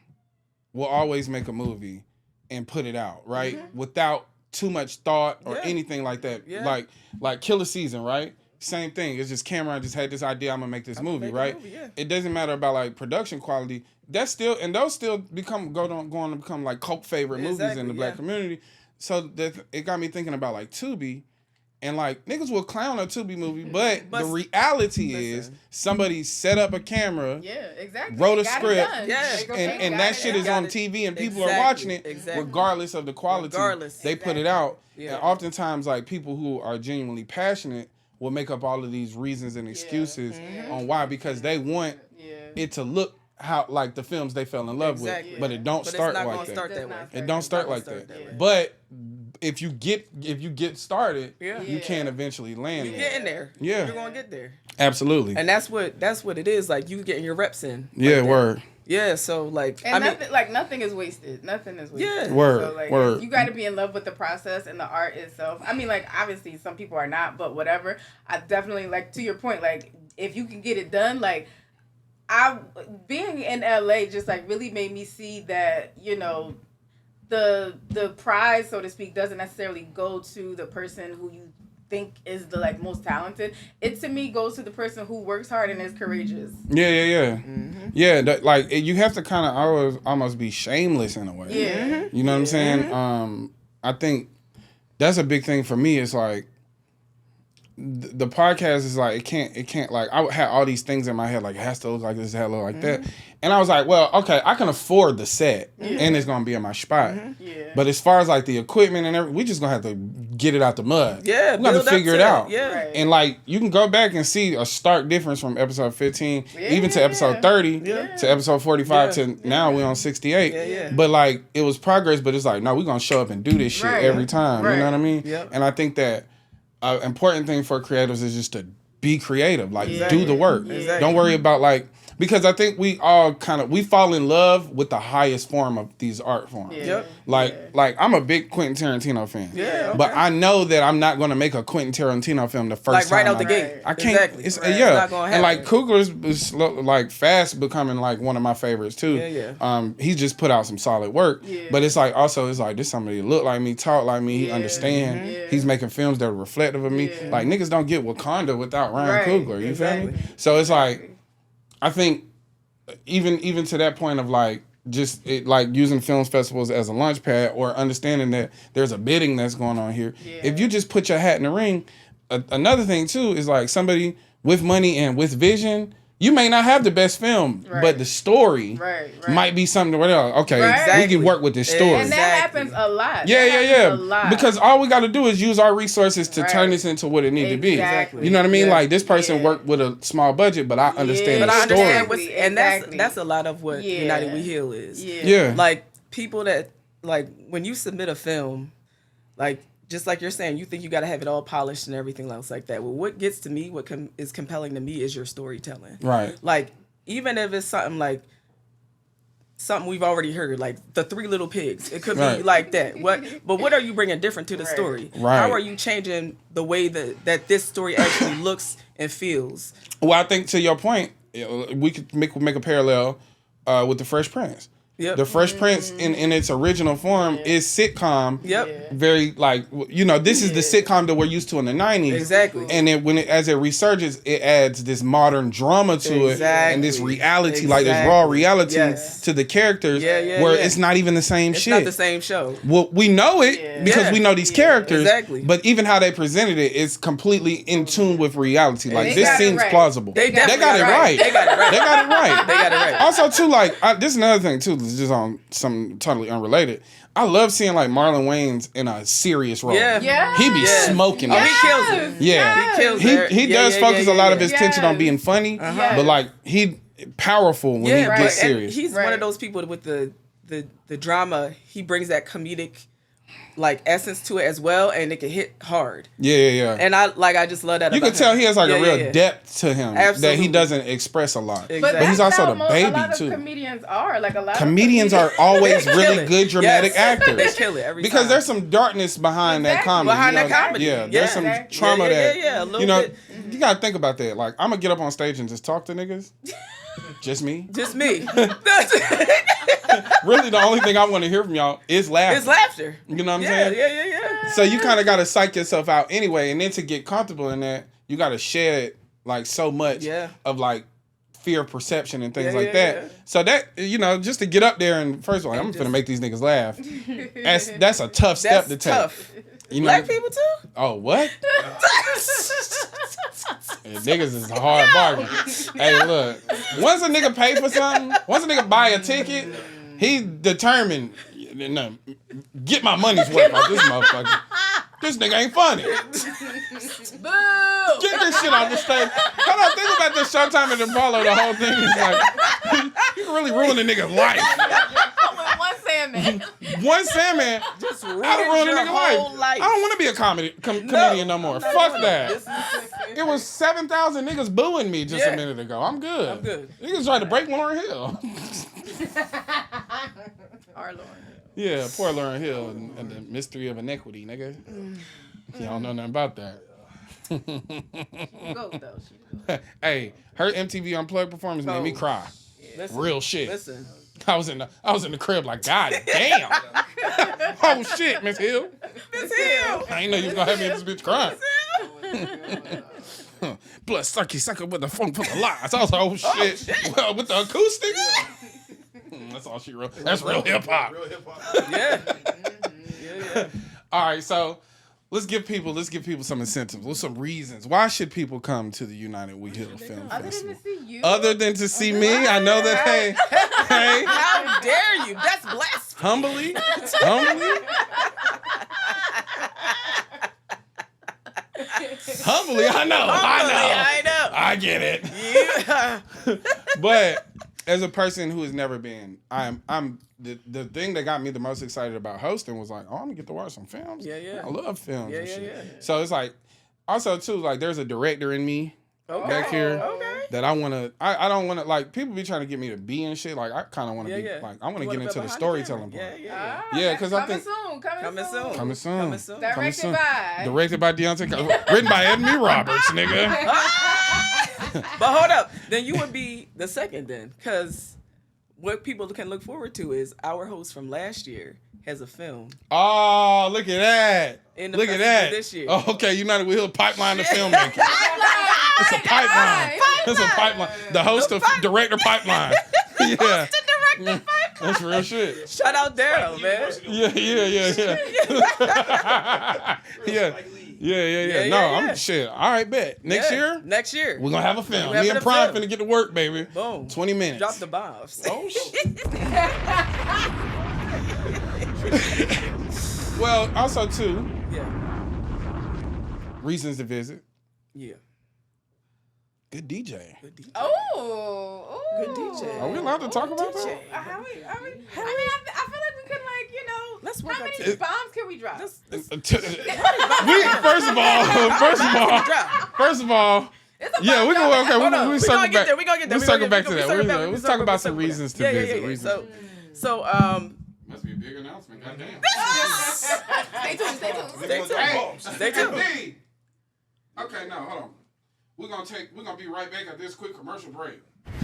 will always make a movie and put it out, right? Without too much thought or Yeah. anything like that. Yeah. Like Killer Season, right? Same thing. It's just Cameron just had this idea, I'm gonna make this movie, right? Yeah. It doesn't matter about like production quality. That's still, and those still go on to become like cult favorite movies in the black community. So that it got me thinking about like Tubi, and like niggas will clown a Tubi movie, but the reality is somebody set up a camera, wrote a script, and that shit is on TV and people are watching it regardless of the quality. They put it out, and oftentimes like people who are genuinely passionate will make up all of these reasons and excuses on why, because they want it to look how like the films they fell in love with, but it don't start like that. It don't start like that. But if you get started, you can eventually land. You getting there. Yeah, you're gonna get there. Absolutely. And that's what it is. Like you getting your reps in. Yeah, word. Yeah, so like and nothing is wasted. Nothing is wasted. Yeah, word. So like word. You got to be in love with the process and the art itself. I mean, like obviously some people are not, but whatever. I definitely like to your point. Like if you can get it done, like. Being in LA just like really made me see that, you know, the prize, so to speak, doesn't necessarily go to the person who you think is the like most talented. It to me goes to the person who works hard and is courageous. Yeah. Like you have to kind of almost be shameless in a way. Yeah. You know what I'm saying? I think that's a big thing for me. It's like the podcast is like it can't like I had all these things in my head like it has to look like this, it has to look like that, and I was like, well, okay, I can afford the set and it's gonna be in my spot. But as far as like the equipment and everything, we just gonna have to get it out the mud. Yeah, we got to figure it out. Yeah, and like you can go back and see a stark difference from episode 15 even to episode 30 to episode 45 to now we're on 68. But like it was progress, but it's like no, we're gonna show up and do this shit every time. You know what I mean? And I think that important thing for creatives is just to be creative, like do the work. Don't worry about like, because I think we all we fall in love with the highest form of these art forms. Like I'm a big Quentin Tarantino fan. But I know that I'm not going to make a Quentin Tarantino film the first time. Like right out the gate. I can't. Exactly. It's not gonna and like happen. Coogler's is like fast becoming like one of my favorites too. He just put out some solid work. But it's like also it's like this somebody look like me, talk like me, he understand. He's making films that are reflective of me. Like niggas don't get Wakanda without Ryan Coogler. You feel me? So it's like I think even to that point of like just like using film festivals as a launch pad or understanding that there's a bidding that's going on here. If you just put your hat in the ring, another thing too is like somebody with money and with vision, you may not have the best film, but the story might be something where they're like, okay, we can work with this story. And that happens a lot. Yeah. A lot. Because all we got to do is use our resources to turn this into what it needs to be. You know what I mean? Like this person worked with a small budget, but I understand the story. And that's a lot of what United We Heal is. Like people that like when you submit a film, like just like you're saying, you think you got to have it all polished and everything else like that. Well, what gets to me, what is compelling to me is your storytelling. Right. Like, even if it's something like something we've already heard, like The Three Little Pigs. It could be like that. But what are you bringing different to the story? Right. How are you changing the way that this story actually looks and feels? Well, I think to your point, we could make a parallel with The Fresh Prince. The Fresh Prince in its original form is sitcom. Very like, you know, this is the sitcom that we're used to in the 90s. Exactly. And as it resurges, it adds this modern drama to it and this reality, like this raw reality to the characters where it's not even the same shit. It's not the same show. Well, we know it because we know these characters. Exactly. But even how they presented it is completely in tune with reality. Like this seems plausible. They got it right. They got it right. They got it right. They got it right. Also, too, like this is another thing too. Just on something totally unrelated. I love seeing like Marlon Wayans in a serious role. He be smoking. Oh, that he shit. kills it. Yeah, he kills it. He does focus a lot of his attention on being funny, but like he powerful when he gets serious. And he's one of those people with the drama. He brings that comedic like essence to it as well, and it can hit hard. Yeah. And I just love that. You can tell he has like a real depth to him that he doesn't express a lot. Exactly. But he's also the baby a lot too. Of comedians are like a lot. Comedians are always really good dramatic actors. They kill it every because time. there's some darkness behind that comedy. Behind that comedy. Yeah, there's some trauma that a little you know. bit. You gotta think about that. Like I'm gonna get up on stage and just talk to niggas. Just me. Just me. really the only thing I want to hear from y'all is laughter. It's laughter. You know what I'm Yeah, saying? yeah. So you kind of got to psych yourself out anyway, and then to get comfortable in that, you got to shed like so much of like fear of perception and things like that. Yeah. So that, you know, just to get up there and first of all, I'm finna make these niggas laugh. That's a tough step to take. Tough. You know? Black people too? Oh, what? Yeah, niggas is a hard bargain. Hey, look. Once a nigga pay for something, once a nigga buy a ticket, he determined, no, get my money's worth out this motherfucker. This nigga ain't funny. Boo! Get this shit off the stage. Hold on, think about this Showtime and Apollo. The whole thing is like, you can really ruin a nigga's life. With one Sandman. One Sandman, Just ruined I don't ruin a your nigga's whole life. life. I don't want to be a comedian no more. Fuck that. This is- It was 7,000 niggas booing me just a minute ago. I'm good. I'm good. Niggas tried to break Lauryn Hill. Our Lord. Yeah, poor Lauryn Hill and the mystery of inequity, nigga. You don't know nothing about that. Go though. She Hey, her MTV Unplugged performance made me cry. Listen, Real shit. Listen. I was in the crib like, God damn. Oh shit, Miss Hill. Miss Hill. I ain't know you was gonna have me in this bitch crying. Blood sucker with the funk for the lies. I was like, oh shit. Well, with the acoustic. That's all she wrote. That's real hip hop. Real hip hop. Yeah. All right, so let's give people some incentives. What's some reasons? Why should people come to the United We Heal Film other Festival? than to see you. Other than to see me, I know that. Hey, How dare you? That's blasphemy. humbly. Humbly, I know. I know. I get it. Yeah. But as a person who has never been, I'm the thing that got me the most excited about hosting was like, oh, I'm gonna get to watch some films. Yeah. I love films and Yeah, shit. yeah. So it's like, also too, like there's a director in me back here Okay. that I don't wanna like people be trying to get me to be and shit. Like I kinda wanna be like I wanna get into the storytelling part. Yeah. Yeah, 'cause I think Coming soon. Coming soon. Directed by. Directed by Deontay. Written by Ebony Roberts, nigga. But hold up. Then you would be the second then. Because what people can look forward to is our host from last year has a film. Oh, look at that. In the Look at festival that. this year. Oh, okay, United We Heal pipeline to filmmaking. It's a pipeline. It's a pipeline. The host of Director Pipeline. Yeah. That's real shit. Shout out Daryl, man. Yeah. No, I'm shit. All right, bet. Next year, Next year. we're gonna have a film. We're Me having and a Prime film. finna get to work, baby. Boom. 20 minutes. Drop the bombs. Oh shit. Well, also too, Yeah. reasons to visit. Yeah. Good DJ. Good DJ. Oh. Good DJ. Are we allowed to talk about that? I mean, I feel like we could, like, you know, Let's work how up many to it. bombs can we drop? First of all, yeah, we go. Okay, we circle back. We gonna get there. We circle back to that. Let's talk about some reasons to visit. Yeah. So Must be a big announcement. Goddamn. Stay tuned. Stay tuned. Okay, now hold on. We're gonna be right back at this quick commercial break.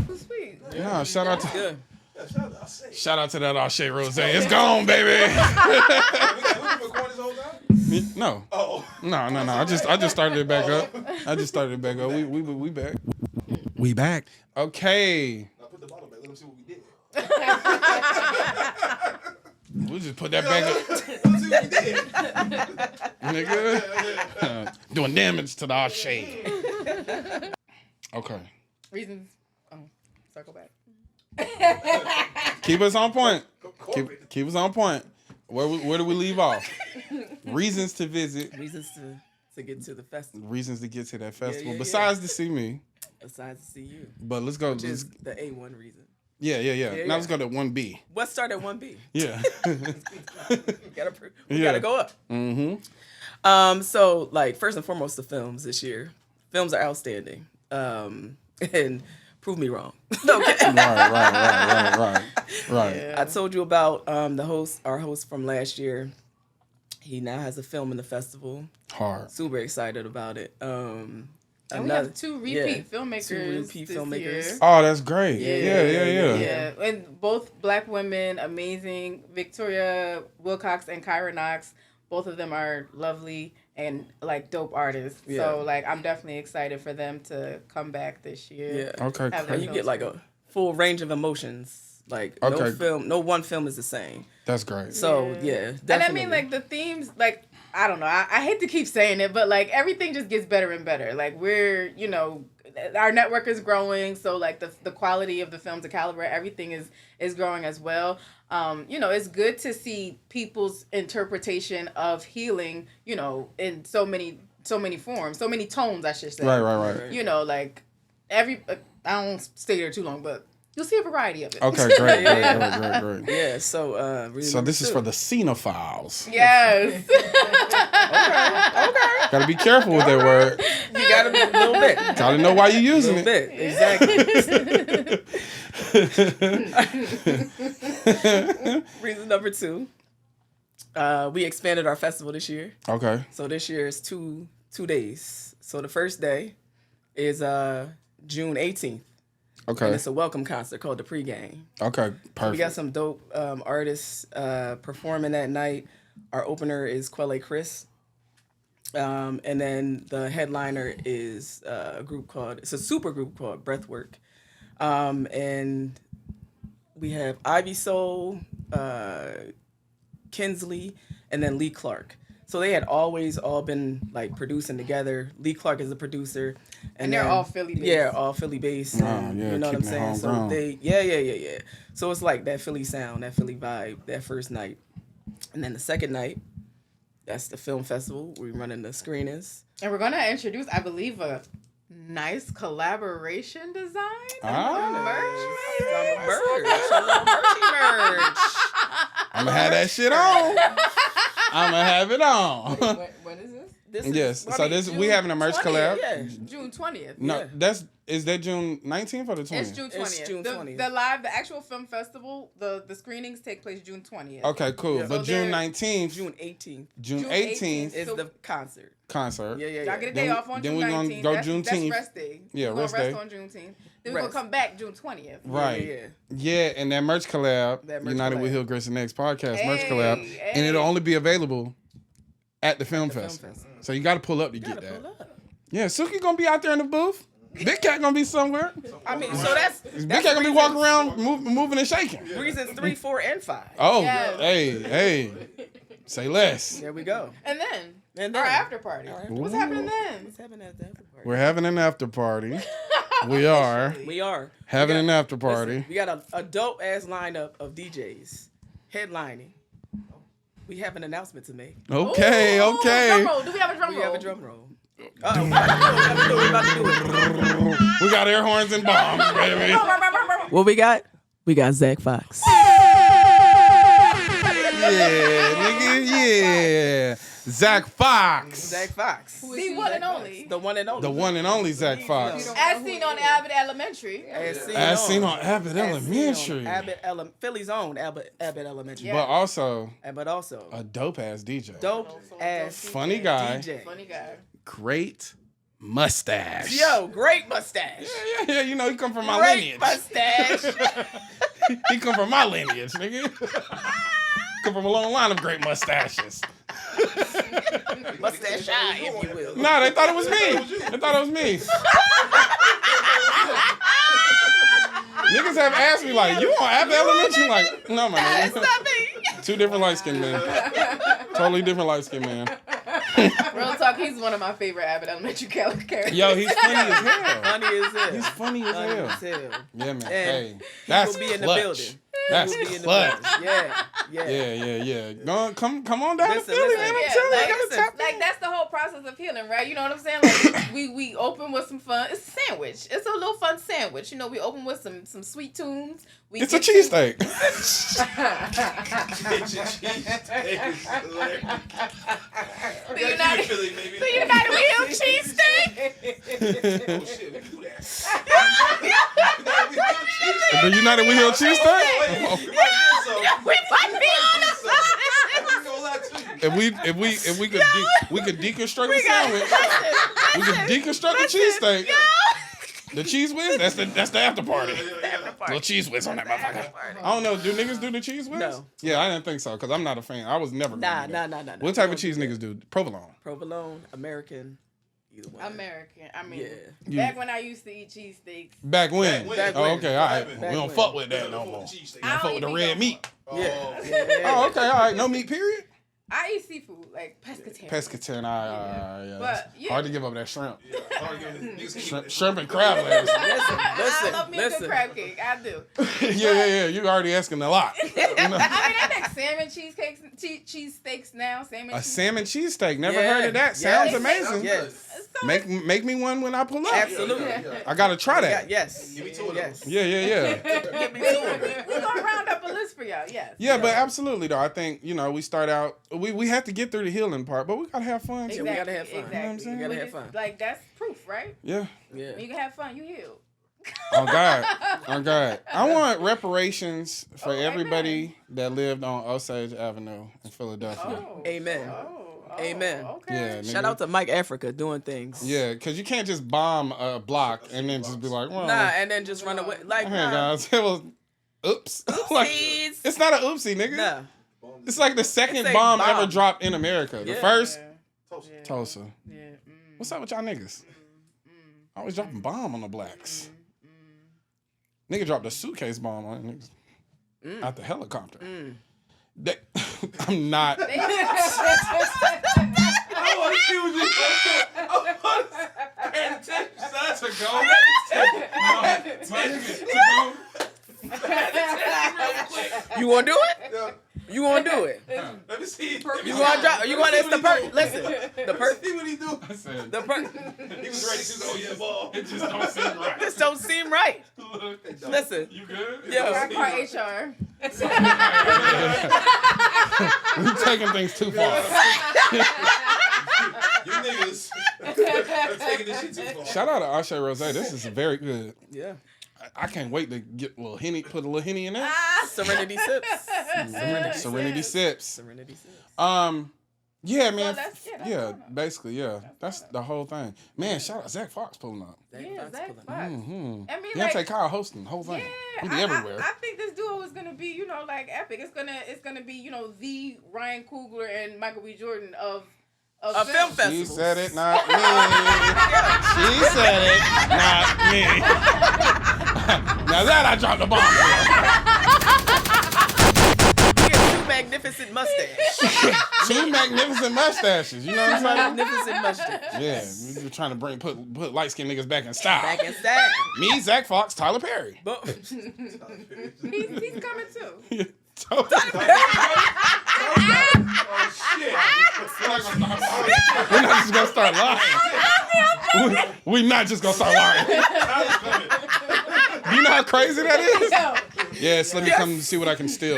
Sweet. Yeah, shout out to good. shout out to that Ashe Rose. It's gone, baby. No. No. I just started it back up. We back. We back. Okay. Now put the bottle back. Let them see what we did. We'll just put that back up. Let them see what we did. Nigga. Doing damage to the Ashe. Okay. Reasons. Circle back. Keep us on point. Keep us on point. Where do we leave off? Reasons to visit. Reasons to get to the festival. Reasons to get to that festival. yeah. Besides to see me. Besides to see you. But let's go. Which is the A1 reason. Yeah. Yeah. Now let's go to 1B. Let's start at 1B. Yeah. We gotta go up. Mm-hmm. So like first and foremost, the films this year. Films are outstanding. And prove me wrong. Okay. Right. I told you about our host from last year. He now has a film in the festival. Hard. Super excited about it. And we have two repeat filmmakers. This year. Oh, that's great. Yeah. Yeah, and both black women, amazing. Victoria Wilcox and Kyra Knox. Both of them are lovely and like dope artists. Yeah. So like I'm definitely excited for them to come back this year. Yeah. Okay. And you get like a full range of emotions. Like no one film is the same. That's great. So definitely. And I mean like the themes, like I don't know, I hate to keep saying it, but like everything just gets better and better. Like we're, you know, our network is growing, so like the quality of the films, the caliber, everything is growing as well. You know, it's good to see people's interpretation of healing, you know, in so many forms, so many tones, I should say. Right. You know, like I don't stay there too long, but you'll see a variety of it. Okay, great. Yeah, so this is for the cinephiles. Yes. okay. Gotta be careful with that word. You gotta be a little bit. Gotta know why you're using it. Exactly. Reason number 2. We expanded our festival this year. Okay. So this year is two days. So the first day is June 18th. Okay. And it's a welcome concert called the Pregame. Okay, perfect. We got some dope artists performing that night. Our opener is Quelle Chris. And then the headliner is it's a super group called Breathwork. And we have Ivy Soul, Kinsley, and then Lee Clark. So they had always all been like producing together. Lee Clark is a producer. And they're all Philly based. Yeah, all Philly based. You know what I'm saying? So they yeah. So it's like that Philly sound, that Philly vibe, that first night. And then the second night, that's the film festival. We're running the screenings. And we're gonna introduce, I believe, a nice collaboration design. Merch. I'm gonna have that shit on. I'm gonna have it on. When is this? We having a merch collab. Yeah. June 20th. No, is that June 19th or the 20th? It's June 20th. It's June 20th. The actual film festival, the screenings take place June 20th. Okay, cool. Yeah. But So June 19th, June 18th June 18th is the concert. concert. Yeah. Y'all get a day off on then June we're 19th. gonna go That's Juneteenth. rest day. Yeah, we're rest gonna day. rest on Juneteenth. Then we're gonna come back June 20th. Right. Yeah. And that merch collab, That merch United with collab. Hill Grace and Next podcast merch Hey, collab, hey. and it'll only be available at the film Film festival. festival. So you got to pull up to get that. Pull up. Yeah, Suki gonna be out there in the booth. Big Cat gonna be somewhere. I mean, so that's Big Cat gonna be walking around, moving and shaking. reasons 3, 4, and 5. Oh, Yes. hey, say less. There we go. And then And our then- after party. What's happening then? What's happening at the after party? We're having an after party. We are We are having We an got- after party. Listen, we got a dope ass lineup of DJs headlining. We have an announcement to make. Okay, Ooh, okay. Drum roll. Do we have a drum roll? We have a drum roll. Uh-oh. We about to do it. We got air horns and bombs, baby. What we got? We got Zach Fox. Yeah, nigga, yeah. Zach Fox. Zach Fox. The one and only. The one and only. The one and only Zach Fox. As seen on Abbott Elementary. As seen on Abbott Elementary. Philly's own Abbott Elementary. But also But also a dope ass DJ. dope ass Funny guy. DJ. Funny guy. Great mustache. Yo, great mustache. Yeah, you know, he come from my Great lineage. mustache. He come from my lineage, nigga. Come from a long line of great mustaches. Mustache shy, if you will. Nah, they thought it was me. They thought it was me. Niggas have asked me like, you on Abbott Elementary? Like, no, my man. Two different light skinned men. Totally different light skinned man. Real talk, he's one of my favorite Abbott Elementary characters. Yo, he's funny as hell. Funny as hell. He's funny as Funny hell. as hell. Yeah, man. And Hey, that's will be in the clutch. building. That's He will be in the clutch. building. Yeah. Yeah. Go, come on down Listen, to Philly, listen. man. I'm Yeah, telling you, like, I gotta tap like in. that's the whole process of healing, right? You know what I'm saying? Like we open with some fun. It's a sandwich. It's a little fun sandwich. You know, we open with some sweet tunes. It's a cheesesteak. The United Wheel cheesesteak. The United We Hill cheesesteak? We might be on the If we could deconstruct the sandwich. We can deconstruct the cheesesteak. The cheese whiz, that's the after party. Little cheese whiz on that motherfucker. I don't know. Do niggas do the cheese whiz? No. Yeah, I didn't think so because I'm not a fan. I was never. Nah. What type of cheese niggas do? Provolone. Provolone, American, either one. American. I mean, Yeah. back when I used to eat cheesesteaks. Back when? Back Oh, when. okay, all right. Back We don't when. fuck with that no more. We don't fuck with the red meat. Yeah. Oh, okay, all right. No meat, period? I eat seafood, like pescatarian. Pescatarian, yeah. But, yeah. Hard to give up that shrimp. Yeah. Shrimp and crab legs. I love me a good crab cake. I do. yeah. You already asking a lot. You know? I mean, I make salmon cheesesteaks now. A salmon cheesesteak. Never Yeah. heard of that. Yeah. Sounds amazing. Yes. So Make me one when I pull up. Absolutely. I gotta try that. Yes. Give me two of Yes. Yeah. Give me two of it. we're gonna round up a list for y'all. Yes. Yeah, but absolutely though. I think, we start out we have to get through the healing part, but we gotta have fun too. we gotta have fun. Exactly. You know what I'm saying? We gotta Which have is, fun. like, that's proof, right? Yeah. Yeah. When you can have fun, you heal. Oh God. I want reparations for Oh, everybody that lived on Osage Avenue in Philadelphia. Amen. Amen. Okay. Yeah, Shout nigga. out to Mike Africa doing things. Yeah, because you can't just bomb a block and then just be like, well, Nah, and then just run away. Like, hey nah. guys, it was oops. Like, Oopsies. it's not an oopsie, nigga. Nah. It's like the second It's a bomb bomb. ever dropped in America. The Yeah. first, Yeah. Tulsa. Yeah. What's up with y'all niggas? Always dropping bomb on the blacks. Nigga dropped a suitcase bomb on niggas out the helicopter. They, I'm not. You gonna do it? You gonna do it? Let me see. You gonna drop? You gonna? It's the perk. Listen, the perk. See what he do. I said, The perk. He was ready. She was, oh yeah, ball. it just don't seem right. This don't seem right. Listen. You good? I Yo. call HR. We taking things too far. You niggas are taking this shit too far. Shout out to Ashe Rose. This is very good. Yeah. I can't wait to get a little Henny, put a little Henny in there. Serenity sips. Serenity sips. Serenity sips. Yeah, man. that's- yeah, that's Yeah, fine. basically, yeah. That's the whole thing. Man, shout out Zach Fox pulling up. Yeah, Zach Fox. Mm-hmm. I mean, Deontay like, Kyle hosting the whole thing. yeah, We be everywhere. I think this duo is gonna be, like, epic. It's gonna be, the Ryan Coogler and Michael B. Jordan of film festival. She said it, not me. She said it, not me. Now that I dropped the bomb. He has two magnificent mustaches. Two magnificent mustaches. You know what I'm saying? Magnificent mustaches. Yeah, we're trying to put light skinned niggas back in style. Back in style. Me, Zach Fox, Tyler Perry. But He's coming too. Oh shit. We're not just gonna start lying. We're not just gonna start lying. Do you know how crazy that is? Yes, let me come see what I can steal.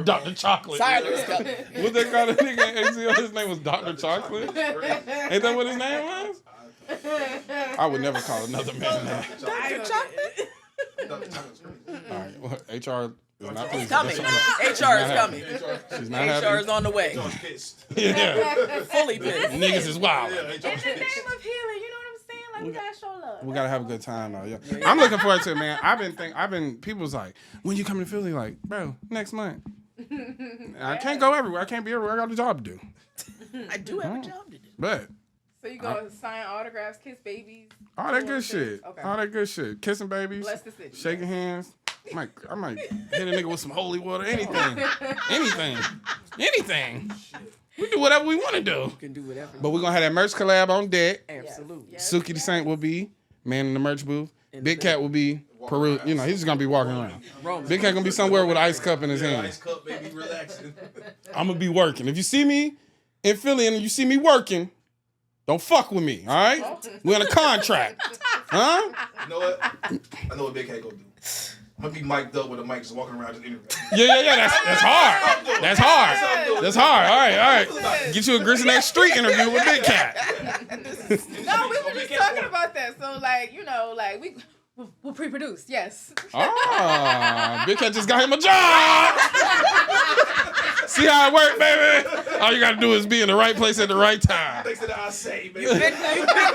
Dr. Chocolate. Tyler's coming. What they call the nigga in ACL? His name was Dr. Chocolate. Ain't that what his name was? I would never call another man that. Dr. Chocolate? All right, well, HR is not pleased. Coming. That's- HR is coming. She's not HR happy. is on the way. Yeah, Fully pissed. niggas is wild. In the name of healing, you know what I'm saying? Like, we gotta show love. We gotta have a good time though. Yeah. I'm looking forward to it, man. I've been. People's like, when you coming to Philly? Like, bro, next month. I can't go everywhere. I can't be everywhere. I got a job to do. I do have a job to do. But So you gonna sign autographs, kiss babies, all that good shit. Okay. All that good shit. Kissing babies. Bless the city. Shaking hands. I might hit a nigga with some holy water. Anything. Anything. We do whatever we want to do. You can do whatever. But we're gonna have that merch collab on deck. Absolutely. Yes. Suki the Saint will be man in the merch booth. Big Cat will be Peru. You know, he's just gonna be walking around. Roman. Big Cat gonna be somewhere with an ice cup in his hand. Ice cup, baby, relaxing. I'm gonna be working. If you see me in Philly and you see me working, don't fuck with me. All right? We're on a contract. Huh? You know what? I know what Big Cat gonna do. I'm gonna be mic'd up with a mic just walking around just interviewing. Yeah. That's hard. That's hard. That's hard. All right. Get you a Grits in that Street interview with Big Cat. No, we were just talking about that. So, like, we'll pre-produce. Yes. Ah, Big Cat just got him a job. See how it works, baby? All you gotta do is be in the right place at the right time. Thanks to the I say, baby. You've been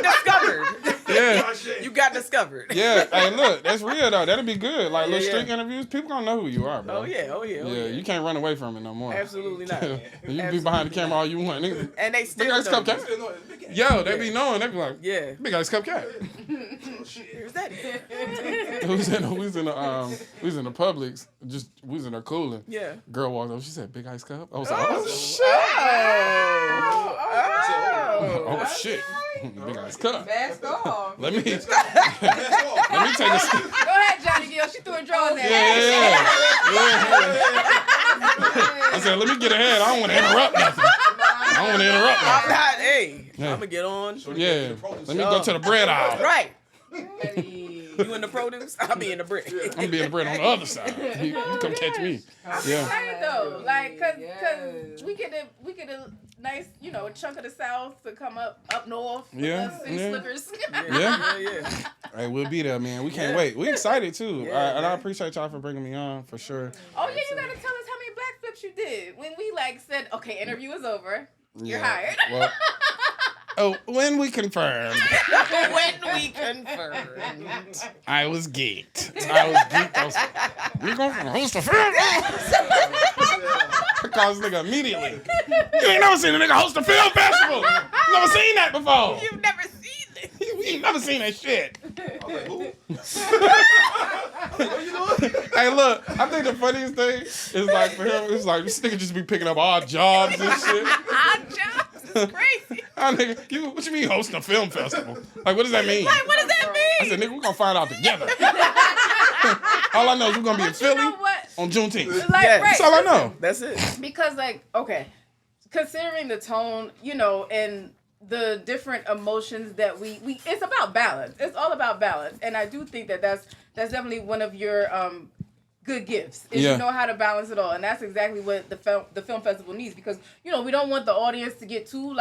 discovered. Yeah. You got discovered. Yeah, hey, look, that's real though. That'll be good. Like little Yeah, street interviews, people gonna know who you are, bro. Oh yeah. Yeah, you can't run away from it no more. Absolutely not. You can be behind the camera all you want. Nigga. And they Big still Ice know. Cupcake. Yo, they be knowing. They be like, Yeah. Big Ice Cupcake. Who's that? we was in the Publix. We was in there cooling. Yeah. Girl walked over. She said, "Big Ice Cup." I was like, "Oh shit! Oh shit! Big Ice Cup." Mask off. Let me take a. Go ahead, Johnny Gill. She threw a draw there. Yeah. I said, "Let me get ahead. I don't want to interrupt nothing. I don't want to interrupt I'm nothing." not. Hey, Yeah. I'm gonna get on. Yeah. Let me go to the bread aisle. Right. You in the produce? I'll be in the brick. I'm gonna be in the bread on the other side. You come catch me. Yeah. Right though, like, cause we get a nice, a chunk of the South to come up north with us in Slickers. Yeah. Hey, we'll be there, man. We can't wait. We excited too. And I appreciate y'all for bringing me on for sure. Oh yeah, you gotta tell us how many black flips you did when we said, okay, interview is over, you're hired. Well, when we confirmed. I was geeked. You going to host a film? I called this nigga immediately. You ain't never seen a nigga host a film festival. You never seen that before. You've never seen this. You ain't never seen that shit. Hey, look, I think the funniest thing is like for him, it's like this nigga just be picking up odd jobs and shit. Odd jobs is crazy. What you mean hosting a film festival? Like, what does that mean? Like, what does that mean? I said, nigga, we're gonna find out together. All I know is we're gonna be in Philly on Juneteenth. That's all I know. That's it. Because, okay, considering the tone, and the different emotions that we it's about balance. It's all about balance. And I do think that's definitely one of your good gifts is you know how to balance it all, and that's exactly what the film festival needs, because we don't want the audience to get too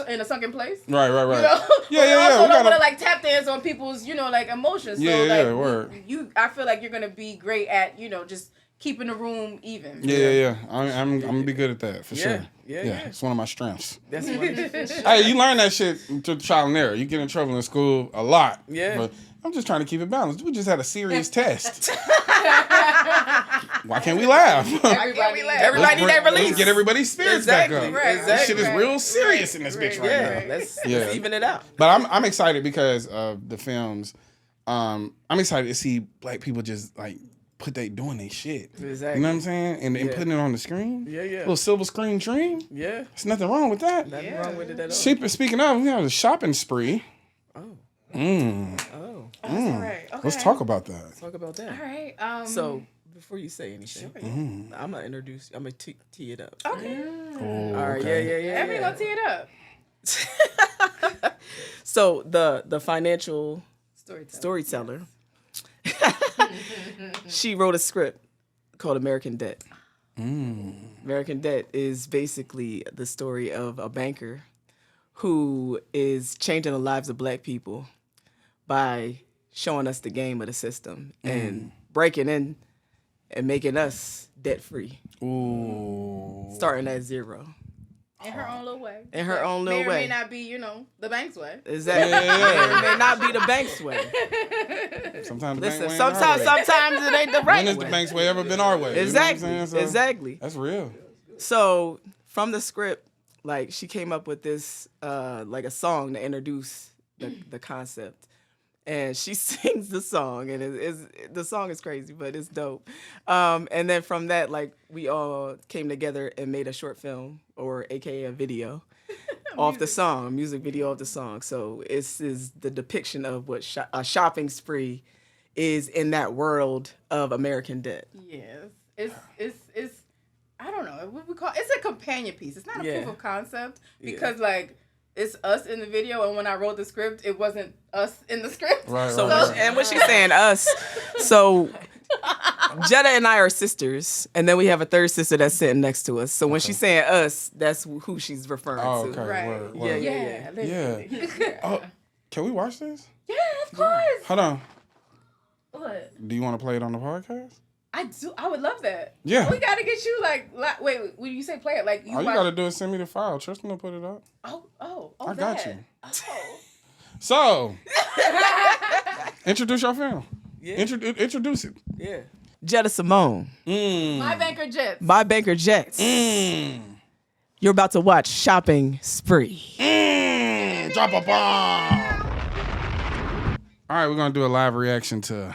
in a sunken place. Right. Yeah. We also don't want to tap dance on people's emotions. Word. I feel like you're gonna be great at just keeping the room even. Yeah. I'm gonna be good at that for sure. Yeah. It's one of my strengths. That's one. Hey, you learn that shit through trial and error. You get in trouble in school a lot. Yeah. But I'm just trying to keep it balanced. We just had a serious test. Why can't we laugh? Everybody Everybody need that release. Let's get everybody's spirits back up. Right. This shit is real serious in this bitch right now. Let's even it out. But I'm excited because of the films. I'm excited to see black people just doing their shit. Exactly. You know what I'm saying? And putting it on the screen. Yeah. Little silver screen dream. Yeah. There's nothing wrong with that. Nothing wrong with it at all. Speaking of, we have a shopping spree. Oh. All right. Okay. Let's talk about that. Talk about that. All right. So before you say anything, I'm gonna introduce. I'm gonna tee it up. Okay. Oh, All right. okay. Yeah. Everybody gonna tee it up. So the financial storyteller, she wrote a script called American Debt. American Debt is basically the story of a banker who is changing the lives of black people by showing us the game of the system and breaking in and making us debt free. Ooh. Starting at zero. In her own little way. In her own little may or way. may not be, the bank's way. Exactly. Yeah. It may not be the bank's way. Sometimes the Listen, bank way ain't our way. sometimes it ain't the right When has way. the bank's way ever been our way? Exactly. You know what I'm saying? So, Exactly. That's real. So from the script, she came up with this a song to introduce the concept. And she sings the song, and the song is crazy, but it's dope. And then from that, we all came together and made a short film, or AKA a video, off the song, a music video of the song. So this is the depiction of what a shopping spree is in that world of American Debt. Yes. It's I don't know what we call it's a companion piece. It's not a proof of concept because it's us in the video, and when I wrote the script, it wasn't us in the script. Right. And what she's saying, us. So Jetta and I are sisters, and then we have a third sister that's sitting next to us. So when she's saying us, that's who she's referring Oh, to. okay. Right. Word. Yeah. Yeah. Oh, can we watch this? Yeah, of course. Hold on. What? Do you want to play it on the podcast? I do. I would love that. Yeah. We gotta get you wait. When you say play it, like you. All you gotta do is send me the file. Tristan will put it up. Oh. I got you. Oh. So, introduce your film. Yeah. Introduce it. Yeah. Jetta Simone. My Banker Jets. My Banker Jets. You're about to watch Shopping Spree. Drop a bomb. All right, we're gonna do a live reaction to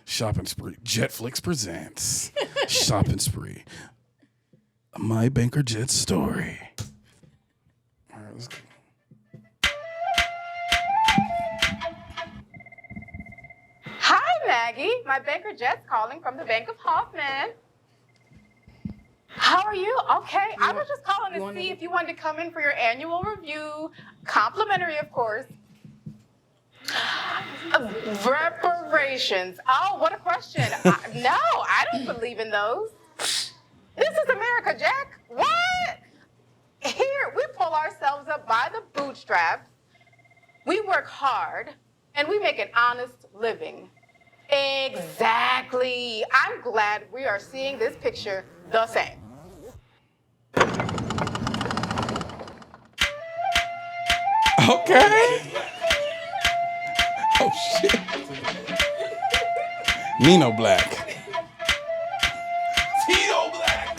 Shopping Spree. Jetflix presents Shopping Spree. My Banker Jets story. All right, let's go. Hi, Maggie. My Banker Jets calling from the Bank of Hoffman. How are you? Okay. I was just calling to see if you wanted to come in for your annual review. Complimentary, of course. Reparations. Oh, what a question. No, I don't believe in those. This is America, Jack. What? Here, we pull ourselves up by the bootstraps. We work hard, and we make an honest living. Exactly. I'm glad we are seeing this picture the same. Okay. Oh shit. Nino Black.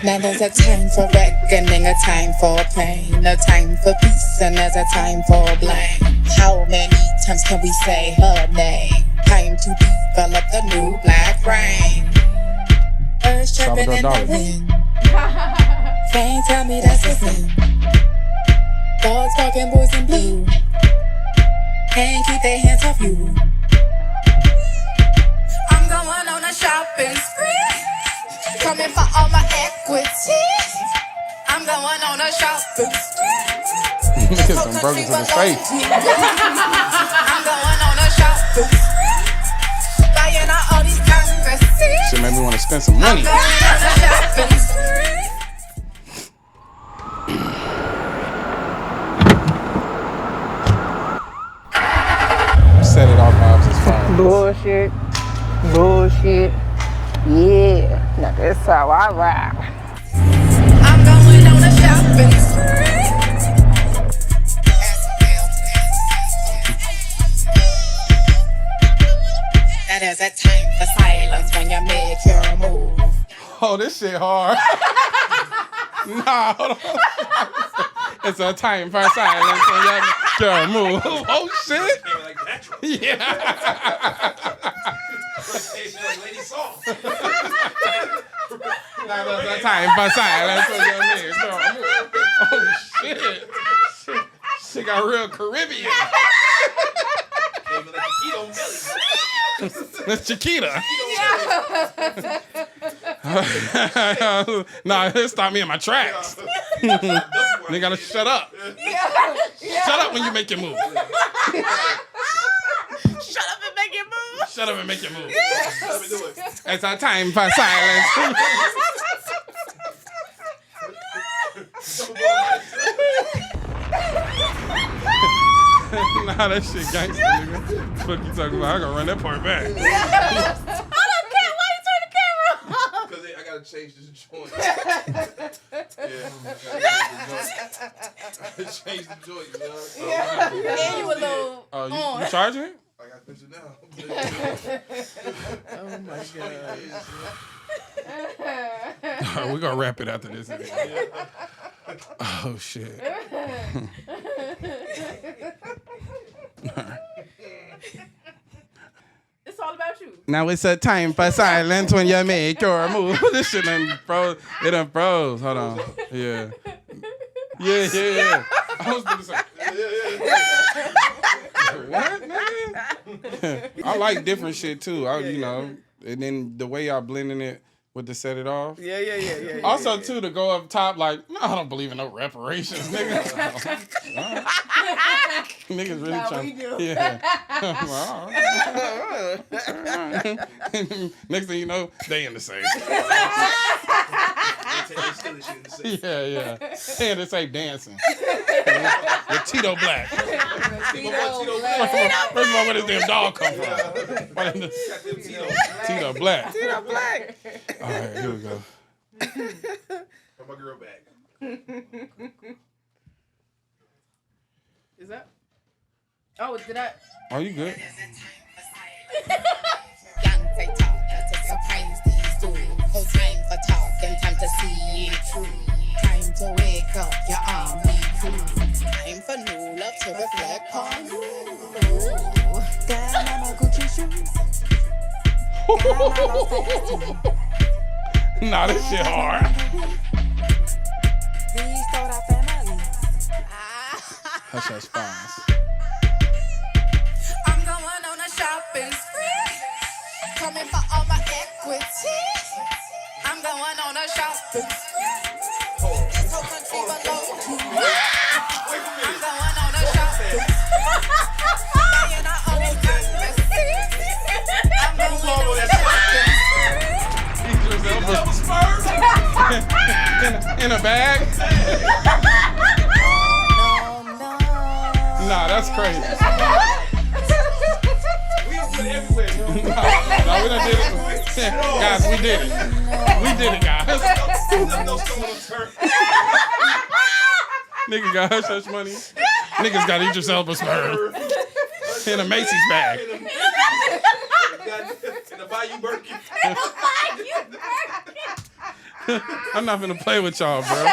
Now there's a time for reckoning, a time for pain, a time for peace, and there's a time for blame. How many times can we say her name? Time to develop the new black rain. Birds chirping in the wind. Can't tell me that's a sin. Dogs barking, boys in blue. Can't keep their hands off you. I'm going on a shopping spree. Coming for all my equity. I'm going on a shopping spree. Niggas done broke into his face. I'm going on a shopping spree. Buying all these currencies. Shit made me want to spend some money. I'm going on a shopping spree. Set it off vibes is fine. Bullshit. Yeah. Now that's how I ride. I'm going on a shopping spree. Now there's a time for silence when you make your move. Oh, this shit hard. Nah, hold on. It's a time for silence when you make your move. Oh shit. Yeah. Now there's a time for silence when you make your move. Oh shit. Shit got real Caribbean. That's Chiquita. Nah, it stopped me in my tracks. They gotta shut up. Shut up when you make your move. Shut up and make it move. Shut up and make your move. Let me do it. It's a time for silence. Nah, that shit gangster, nigga. Fuck you talking about? I gotta run that part back. I don't care. Why you turn the camera off? Because I got to change this joint. Change the joint, you know? And you a little Oh, you charging it? I got to fix it now. Oh my God. All right, we're gonna wrap it after this. Oh shit. It's all about you. Now it's a time for silence when you make your move. This shit done froze. It done froze. Hold on. Yeah. Yeah. I was gonna say. What, nigga? I like different shit too. You know, and then the way y'all blending it with the set it off. Yeah. Also, too, to go up top, like, no, I don't believe in no reparations, nigga. Niggas really trying. Yeah. Next thing you know, they in the safe. Yeah. They in the safe dancing. With Tito Black. First of all, where does damn dog come from? Tito Black. Tito Black. All right, here we go. Put my girl back. Is that? Oh, did I? Are you good? Young say talk, to surprise these two. No time for talk and time to see it through. Time to wake up your army crew. Time for new love to reflect on you. Girl, mama Gucci shoes. Girl, mama fancy. Nah, this shit hard. Please throw that family. Hush, hush, fines. I'm going on a shopping spree. Coming for all my equity. I'm going on a shopping spree. So country below. I'm going on a shopping spree. Buying our own currency. I'm going on a shopping In a bag? Nah, that's crazy. We everywhere. No, we done did it. Guys, we did it. We did it, guys. Nigga got hush hush money. Niggas got eat yourself a Smurf. In a Macy's bag. In the Bayou Birkin. I'm not gonna play with y'all, bro.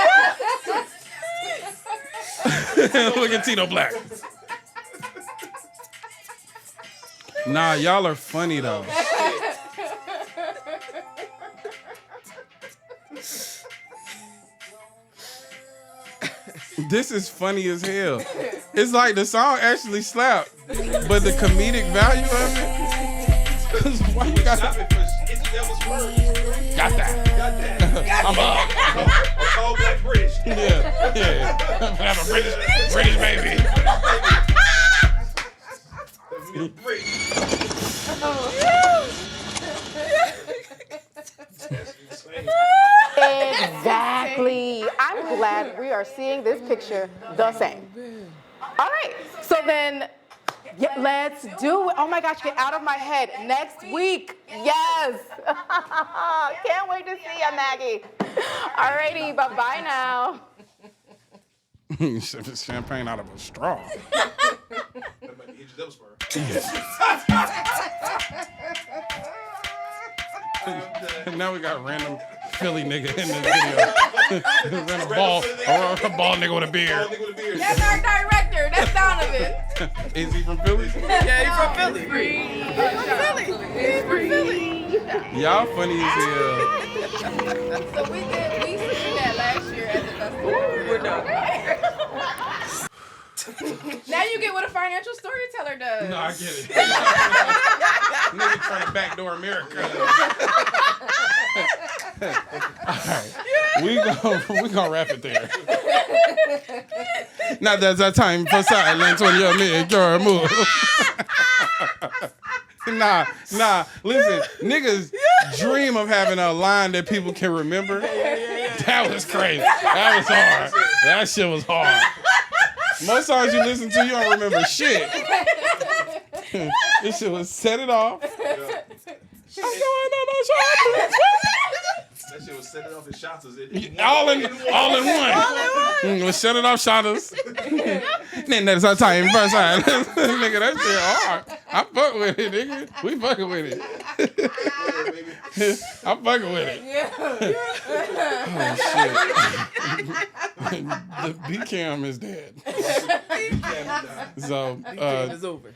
Look at Tito Black. Nah, y'all are funny though. This is funny as hell. It's like the song actually slapped, but the comedic value of it. Why you got that? Got that. I'm up. All black British. Yeah. Have a British baby. Exactly. I'm glad we are seeing this picture the same. All right. So then, let's do it. Oh my gosh, get out of my head. Next week. Yes. Can't wait to see you, Maggie. All righty. Bye-bye now. Champagne out of a straw. That might be Idris Elba. Now we got random Philly nigga in this video. Random ball nigga with a beard. That's our director. That's Donovan. Is he from Philly? Yeah, he's from Philly. He's from Philly. Y'all funny as hell. So we seen that last year at the festival. We're done. Now you get what a financial storyteller does. No, I get it. Nigga trying to backdoor America. All right. We gonna wrap it there. Now that's our time for silence when you're mid your move. Nah. Listen, niggas dream of having a line that people can remember. That was crazy. That was hard. That shit was hard. Most songs you listen to, you don't remember shit. This shit was set it off. I'm going on those shots. That shit was set it off in shots. All in one. Let's set it off shotters. Then that's our time first time. Nigga, that shit hard. I fuck with it, nigga. We fucking with it. I'm fucking with it. Oh shit. The B-cam is dead. So It's over.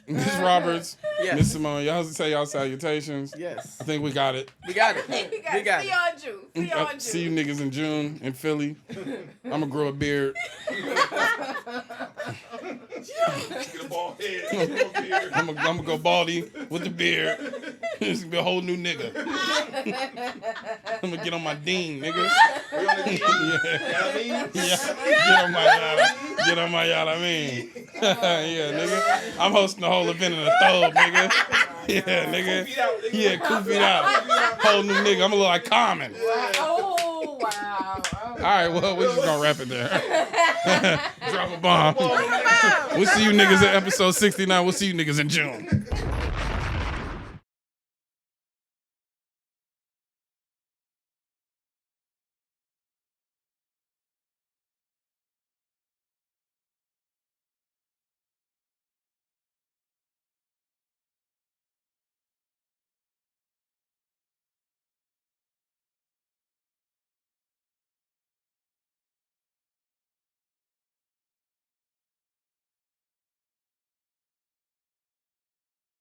Ms. Roberts, Yes. Ms. Simone, y'all say y'all salutations. Yes. I think we got it. We got it. We got see you on June. See you on June. See you niggas in June in Philly. I'm gonna grow a beard. Get a bald head. I'm gonna go baldy with the beard. It's gonna be a whole new nigga. I'm gonna get on my dean, nigga. Yeah. Get on my y'all, I mean. Yeah, nigga. I'm hosting the whole event in a thobe, nigga. Yeah, nigga. Yeah, 2 feet out. Whole new nigga. I'm a little like Common. Oh, wow. Oh. All right, well, we're just gonna wrap it there. Drop a bomb. We'll see you niggas at episode 69. We'll see you niggas in June.